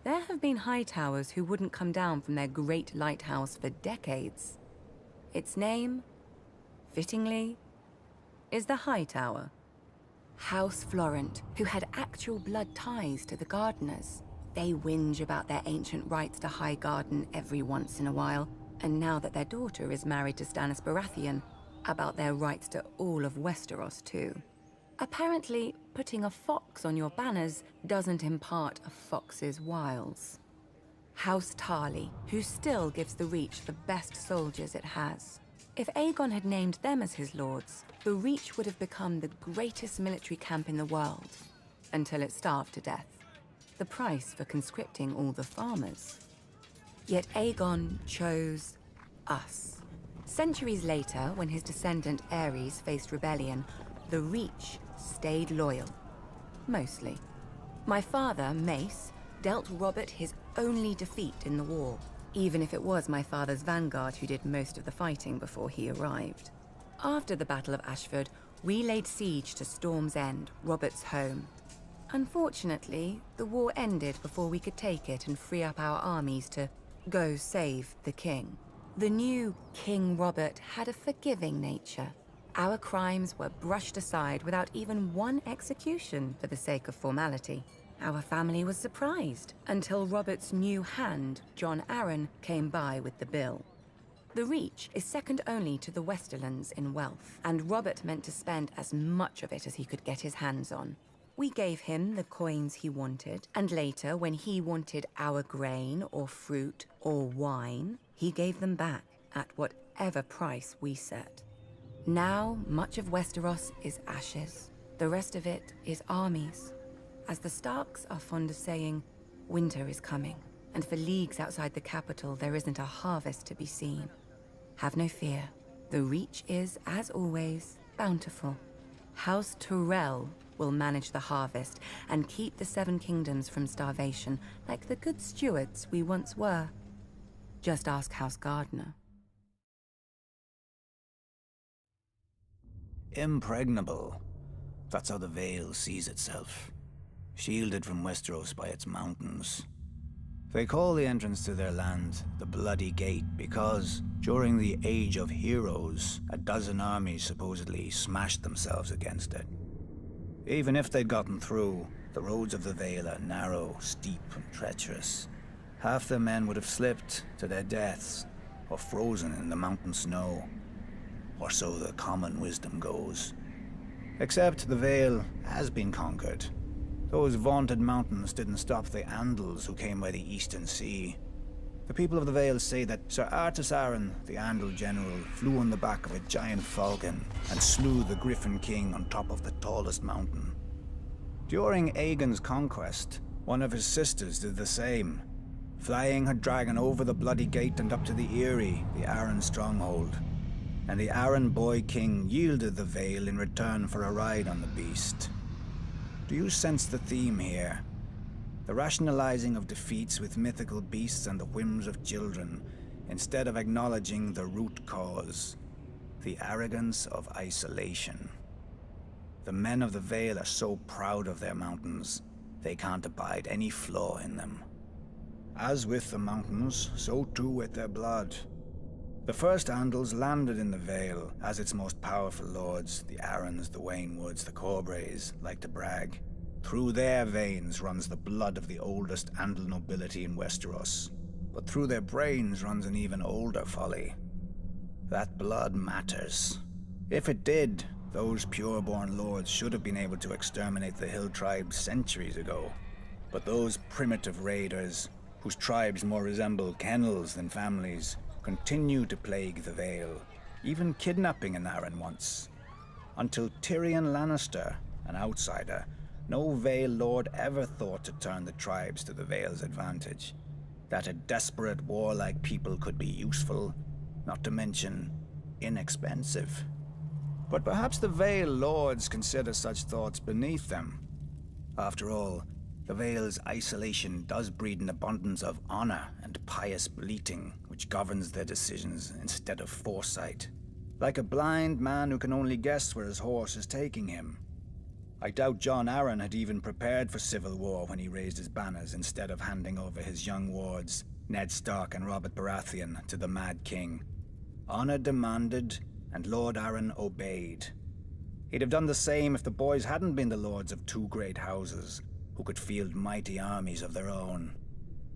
there have been Hightowers who wouldn't come down from their great lighthouse for decades. Its name, fittingly, is the Hightower. House Florent, who had actual blood ties to the Gardeners. They whinge about their ancient rights to Highgarden every once in a while, and now that their daughter is married to Stannis Baratheon, about their rights to all of Westeros too. Apparently, putting a fox on your banners doesn't impart a fox's wiles. House Tarly, who still gives the Reach the best soldiers it has. If Aegon had named them as his lords, the Reach would have become the greatest military camp in the world, until it starved to death. The price for conscripting all the farmers. Yet Aegon chose us. Centuries later, when his descendant Aerys faced rebellion, the Reach stayed loyal. Mostly. My father, Mace, dealt Robert his only defeat in the war, even if it was my father's vanguard who did most of the fighting before he arrived. After the Battle of Ashford, we laid siege to Storm's End, Robert's home. Unfortunately, the war ended before we could take it and free up our armies to go save the king. The new King Robert had a forgiving nature. Our crimes were brushed aside without even one execution for the sake of formality. Our family was surprised until Robert's new hand, Jon Arryn, came by with the bill. The Reach is second only to the Westerlands in wealth, and Robert meant to spend as much of it as he could get his hands on. We gave him the coins he wanted, and later, when he wanted our grain or fruit or wine, he gave them back at whatever price we set. Now, much of Westeros is ashes. The rest of it is armies. As the Starks are fond of saying, winter is coming, and for leagues outside the capital there isn't a harvest to be seen. Have no fear. The Reach is, as always, bountiful. House Tyrell will manage the harvest and keep the Seven Kingdoms from starvation like the good stewards we once were. Just ask House Gardner. Impregnable. That's how the Vale sees itself. Shielded from Westeros by its mountains. They call the entrance to their land the Bloody Gate because, during the Age of Heroes, a dozen armies supposedly smashed themselves against it. Even if they'd gotten through, the roads of the Vale are narrow, steep, and treacherous. Half the men would have slipped to their deaths, or frozen in the mountain snow. Or so the common wisdom goes. Except the Vale has been conquered. Those vaunted mountains didn't stop the Andals who came by the Eastern Sea. The people of the Vale say that Sir Arthas Arryn, the Andal general, flew on the back of a giant falcon and slew the Griffin King on top of the tallest mountain. During Aegon's conquest, one of his sisters did the same, flying her dragon over the Bloody Gate and up to the Eyrie, the Arryn stronghold. And the Arryn boy king yielded the Vale in return for a ride on the beast. Do you sense the theme here? The rationalizing of defeats with mythical beasts and the whims of children, instead of acknowledging the root cause, the arrogance of isolation. The men of the Vale are so proud of their mountains, they can't abide any flaw in them. As with the mountains, so too with their blood. The first Andals landed in the Vale as its most powerful lords, the Arryns, the Waynwoods, the Corbrays, like to brag. Through their veins runs the blood of the oldest Andal nobility in Westeros, but through their brains runs an even older folly. That blood matters. If it did, those pure-born lords should have been able to exterminate the hill tribes centuries ago. But those primitive raiders, whose tribes more resemble kennels than families, continue to plague the Vale, even kidnapping an Arryn once. Until Tyrion Lannister, an outsider, no Vale lord ever thought to turn the tribes to the Vale's advantage. That a desperate, warlike people could be useful, not to mention inexpensive. But perhaps the Vale lords consider such thoughts beneath them. After all, the Vale's isolation does breed an abundance of honor and pious bleating, which governs their decisions instead of foresight. Like a blind man who can only guess where his horse is taking him. I doubt Jon Arryn had even prepared for civil war when he raised his banners instead of handing over his young wards, Ned Stark and Robert Baratheon, to the Mad King. Honor demanded, and Lord Arryn obeyed. He'd have done the same if the boys hadn't been the lords of two great houses, who could field mighty armies of their own.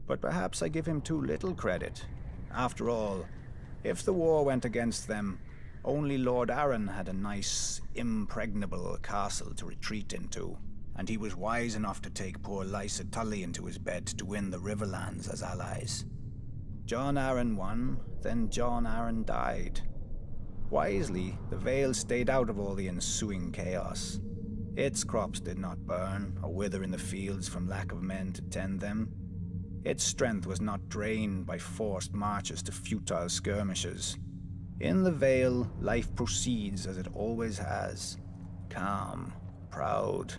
But perhaps I give him too little credit. After all, if the war went against them, only Lord Arryn had a nice, impregnable castle to retreat into, and he was wise enough to take poor Lysa Tully into his bed to win the Riverlands as allies. Jon Arryn won, then Jon Arryn died. Wisely, the Vale stayed out of all the ensuing chaos. Its crops did not burn or wither in the fields from lack of men to tend them. Its strength was not drained by forced marches to futile skirmishes. In the Vale, life proceeds as it always has. Calm, proud.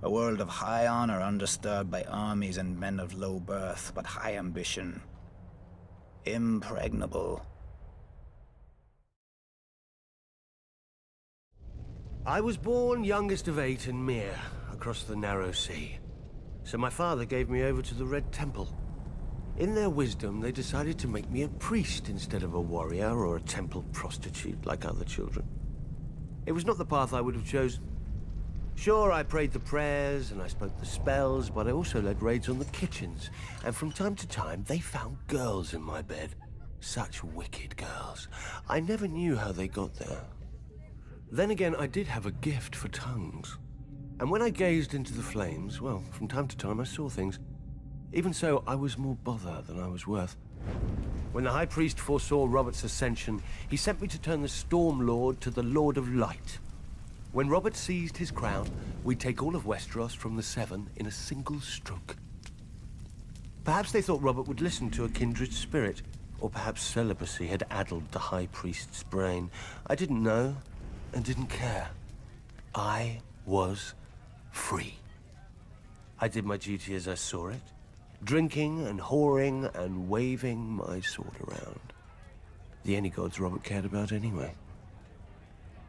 A world of high honor undisturbed by armies and men of low birth, but high ambition. Impregnable. I was born youngest of 8 in Myr, across the narrow sea. So my father gave me over to the Red Temple. In their wisdom, they decided to make me a priest instead of a warrior or a temple prostitute like other children. It was not the path I would have chosen. Sure, I prayed the prayers and I spoke the spells, but I also led raids on the kitchens. And from time to time, they found girls in my bed. Such wicked girls. I never knew how they got there. Then again, I did have a gift for tongues. And when I gazed into the flames, well, from time to time I saw things. Even so, I was more bother than I was worth. When the High Priest foresaw Robert's ascension, he sent me to turn the Storm Lord to the Lord of Light. When Robert seized his crown, we'd take all of Westeros from the Seven in a single stroke. Perhaps they thought Robert would listen to a kindred spirit, or perhaps celibacy had addled the High Priest's brain. I didn't know, and didn't care. I was free. I did my duty as I saw it, drinking and whoring and waving my sword around. The only gods Robert cared about anyway.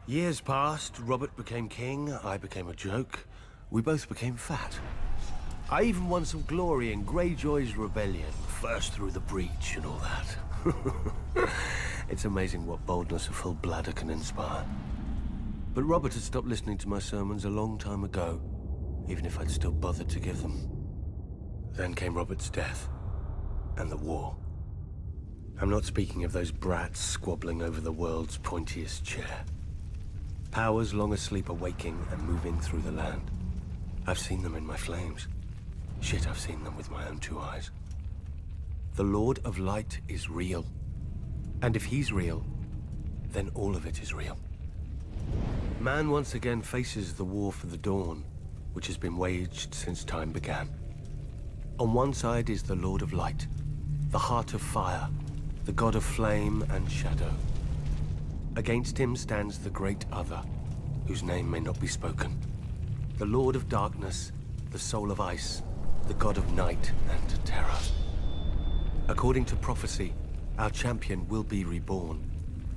Years passed, Robert became king, I became a joke. We both became fat. I even won some glory in Greyjoy's rebellion, first through the breach and all that. It's amazing what boldness a full bladder can inspire. But Robert had stopped listening to my sermons a long time ago, even if I'd still bothered to give them. Then came Robert's death, and the war. I'm not speaking of those brats squabbling over the world's pointiest chair. Powers long asleep are waking and moving through the land. I've seen them in my flames. Shit, I've seen them with my own 2 eyes. The Lord of Light is real. And if he's real, then all of it is real. Man once again faces the war for the dawn, which has been waged since time began. On one side is the Lord of Light, the Heart of Fire, the God of Flame and Shadow. Against him stands the Great Other, whose name may not be spoken. the Lord of Darkness, the Soul of Ice, the God of Night and Terror. According to prophecy, our champion will be reborn,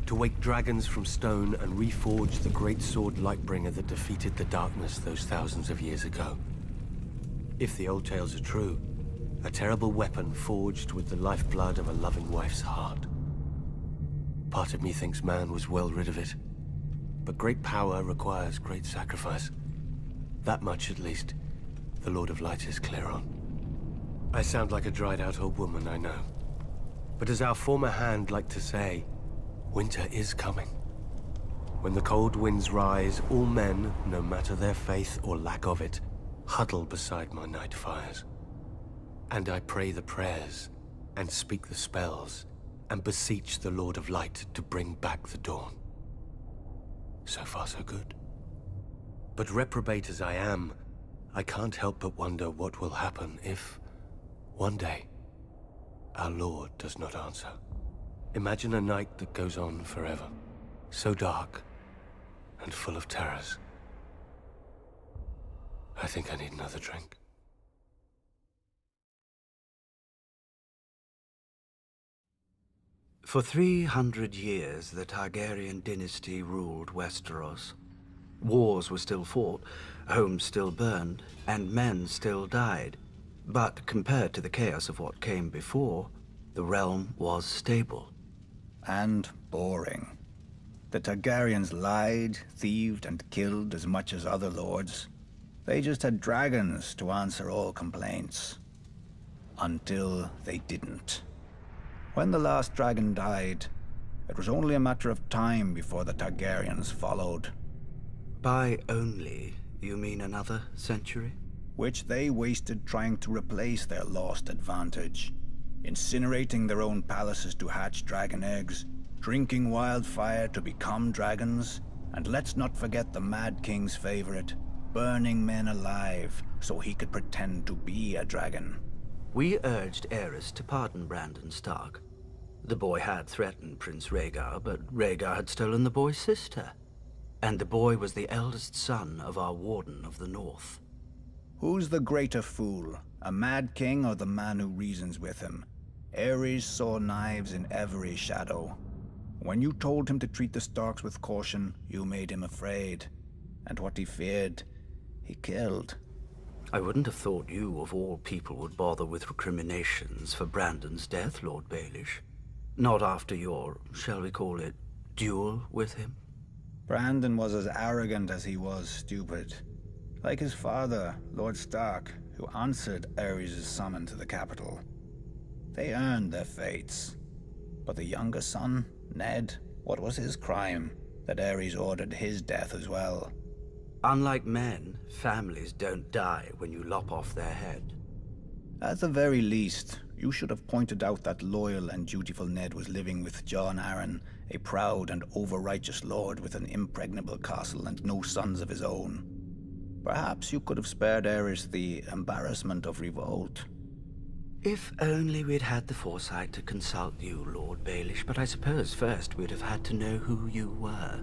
to wake dragons from stone and reforge the great sword Lightbringer that defeated the darkness those thousands of years ago. If the old tales are true, a terrible weapon forged with the lifeblood of a loving wife's heart. Part of me thinks man was well rid of it, but great power requires great sacrifice. That much, at least, the Lord of Light is clear on. I sound like a dried-out old woman, I know. But as our former hand liked to say, winter is coming. When the cold winds rise, all men, no matter their faith or lack of it, huddle beside my night fires. And I pray the prayers, and speak the spells, and beseech the Lord of Light to bring back the dawn. So far, so good. But reprobate as I am, I can't help but wonder what will happen if, one day, our Lord does not answer. Imagine a night that goes on forever, so dark and full of terrors. I think I need another drink. For 300 years, the Targaryen dynasty ruled Westeros. Wars were still fought, homes still burned, and men still died. But compared to the chaos of what came before, the realm was stable. And boring. The Targaryens lied, thieved, and killed as much as other lords. They just had dragons to answer all complaints. Until they didn't. When the last dragon died, it was only a matter of time before the Targaryens followed. By only, you mean another century? Which they wasted trying to replace their lost advantage. Incinerating their own palaces to hatch dragon eggs, drinking wildfire to become dragons, and let's not forget the Mad King's favorite, burning men alive so he could pretend to be a dragon. We urged Aerys to pardon Brandon Stark. The boy had threatened Prince Rhaegar, but Rhaegar had stolen the boy's sister. And the boy was the eldest son of our Warden of the North. Who's the greater fool, a Mad King or the man who reasons with him? Aerys saw knives in every shadow. When you told him to treat the Starks with caution, you made him afraid. And what he feared, he killed. I wouldn't have thought you, of all people, would bother with recriminations for Brandon's death, Lord Baelish. Not after your, shall we call it, duel with him? Brandon was as arrogant as he was stupid. Like his father, Lord Stark, who answered Aerys' summon to the capital. They earned their fates. But the younger son, Ned, what was his crime? That Aerys ordered his death as well. Unlike men, families don't die when you lop off their head. At the very least, you should have pointed out that loyal and dutiful Ned was living with Jon Arryn, a proud and over-righteous lord with an impregnable castle and no sons of his own. Perhaps you could have spared Aerys the embarrassment of revolt. If only we'd had the foresight to consult you, Lord Baelish, but I suppose first we'd have had to know who you were.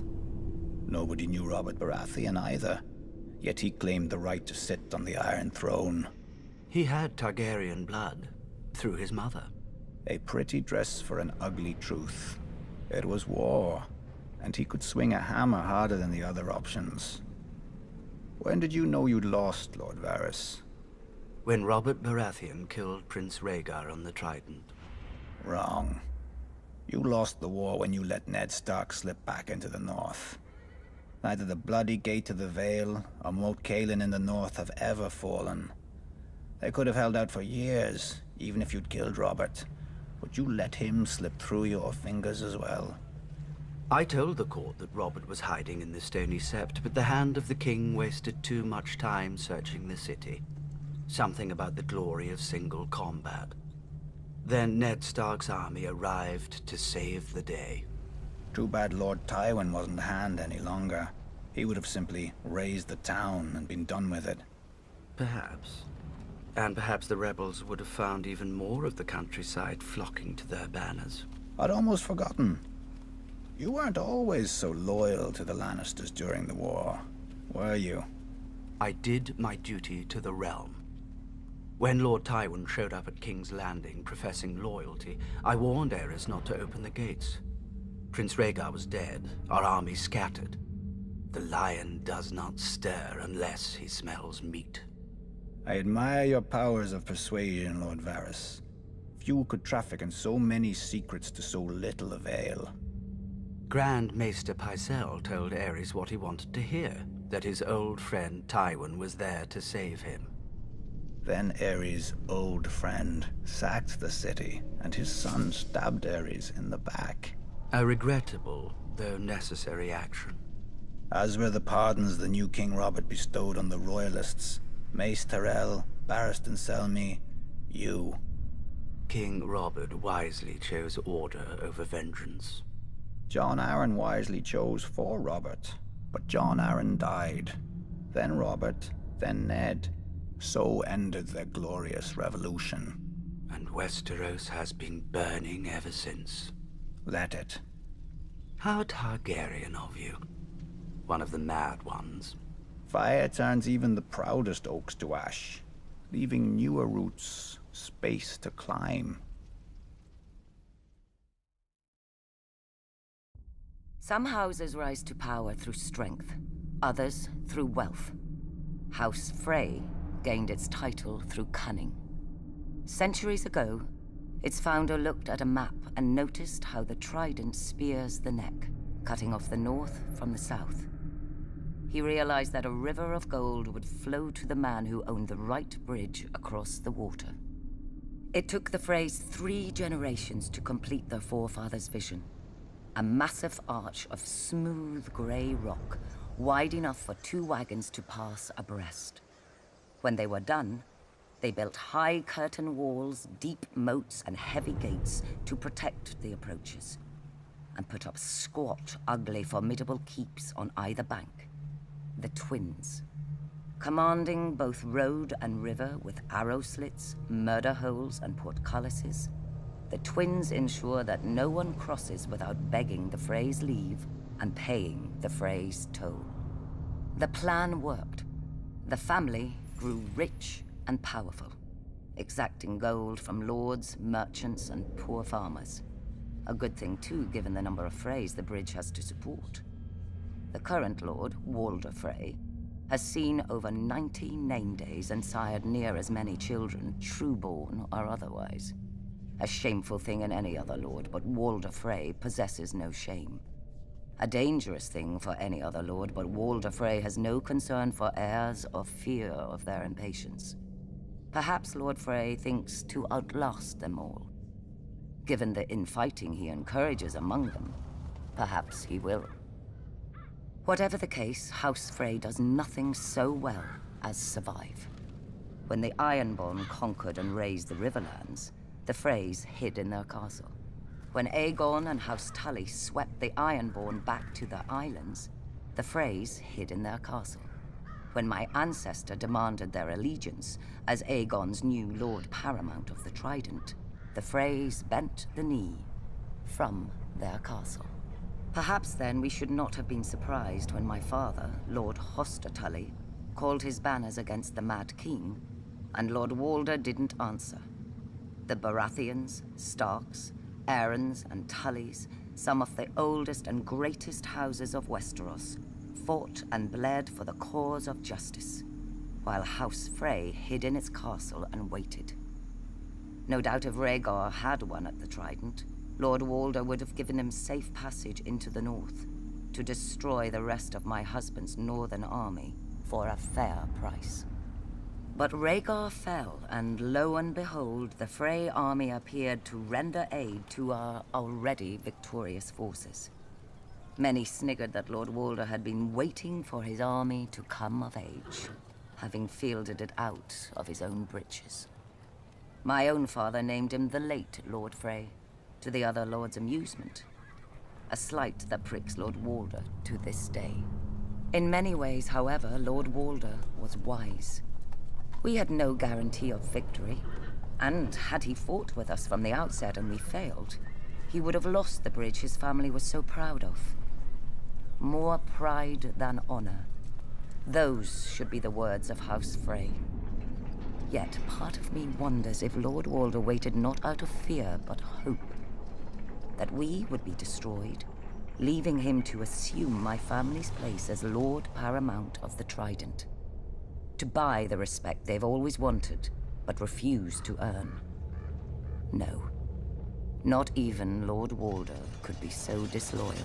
Nobody knew Robert Baratheon either, yet he claimed the right to sit on the Iron Throne. He had Targaryen blood, through his mother. A pretty dress for an ugly truth. It was war, and he could swing a hammer harder than the other options. When did you know you'd lost, Lord Varys? When Robert Baratheon killed Prince Rhaegar on the Trident. Wrong. You lost the war when you let Ned Stark slip back into the north. Neither the bloody gate to the Vale or Moat Cailin in the north have ever fallen. They could have held out for years, even if you'd killed Robert. But you let him slip through your fingers as well. I told the court that Robert was hiding in the Stony Sept, but the hand of the king wasted too much time searching the city. Something about the glory of single combat. Then Ned Stark's army arrived to save the day. Too bad Lord Tywin wasn't a hand any longer. He would have simply razed the town and been done with it. Perhaps. And perhaps the rebels would have found even more of the countryside flocking to their banners. I'd almost forgotten. You weren't always so loyal to the Lannisters during the war, were you? I did my duty to the realm. When Lord Tywin showed up at King's Landing professing loyalty, I warned Aerys not to open the gates. Prince Rhaegar was dead, our army scattered. The lion does not stir unless he smells meat. I admire your powers of persuasion, Lord Varys. Few could traffic in so many secrets to so little avail. Grand Maester Pycelle told Aerys what he wanted to hear, that his old friend Tywin was there to save him. Then Aerys' old friend sacked the city, and his son stabbed Aerys in the back. A regrettable, though necessary action. As were the pardons the new King Robert bestowed on the Royalists. Mace Tyrell, Barristan Selmy, you. King Robert wisely chose order over vengeance. Jon Arryn wisely chose for Robert, but Jon Arryn died. Then Robert, then Ned. So ended their glorious revolution. And Westeros has been burning ever since. Let it. How Targaryen of you. One of the mad ones. Fire turns even the proudest oaks to ash, leaving newer roots space to climb. Some houses rise to power through strength, others through wealth. House Frey gained its title through cunning. Centuries ago, its founder looked at a map and noticed how the trident spears the neck, cutting off the north from the south. He realized that a river of gold would flow to the man who owned the right bridge across the water. It took the Freys 3 generations to complete their forefathers' vision. A massive arch of smooth grey rock, wide enough for 2 wagons to pass abreast. When they were done, they built high curtain walls, deep moats, and heavy gates to protect the approaches, and put up squat, ugly, formidable keeps on either bank. The Twins, commanding both road and river with arrow slits, murder holes, and portcullises. The Twins ensure that no one crosses without begging the Freys' leave and paying the Freys' toll. The plan worked. The family grew rich and powerful, exacting gold from lords, merchants, and poor farmers. A good thing too, given the number of Freys the bridge has to support. The current lord, Walder Frey, has seen over 90 name days and sired near as many children, true-born or otherwise. A shameful thing in any other lord, but Walder Frey possesses no shame. A dangerous thing for any other lord, but Walder Frey has no concern for heirs or fear of their impatience. Perhaps Lord Frey thinks to outlast them all. Given the infighting he encourages among them, perhaps he will. Whatever the case, House Frey does nothing so well as survive. When the Ironborn conquered and razed the Riverlands, the Freys hid in their castle. When Aegon and House Tully swept the Ironborn back to their islands, the Freys hid in their castle. When my ancestor demanded their allegiance as Aegon's new Lord Paramount of the Trident, the Freys bent the knee from their castle. Perhaps then we should not have been surprised when my father, Lord Hoster Tully, called his banners against the Mad King, and Lord Walder didn't answer. The Baratheons, Starks, Arryns, and Tullys, some of the oldest and greatest houses of Westeros, fought and bled for the cause of justice, while House Frey hid in its castle and waited. No doubt if Rhaegar had won at the Trident, Lord Walder would have given him safe passage into the north, to destroy the rest of my husband's northern army for a fair price. But Rhaegar fell, and lo and behold, the Frey army appeared to render aid to our already victorious forces. Many sniggered that Lord Walder had been waiting for his army to come of age, having fielded it out of his own breeches. My own father named him the late Lord Frey, to the other lords' amusement. A slight that pricks Lord Walder to this day. In many ways, however, Lord Walder was wise. We had no guarantee of victory, and had he fought with us from the outset and we failed, he would have lost the bridge his family was so proud of. More pride than honor. Those should be the words of House Frey. Yet part of me wonders if Lord Walder waited not out of fear, but hope. That we would be destroyed, leaving him to assume my family's place as Lord Paramount of the Trident. To buy the respect they've always wanted, but refused to earn. No. Not even Lord Walder could be so disloyal.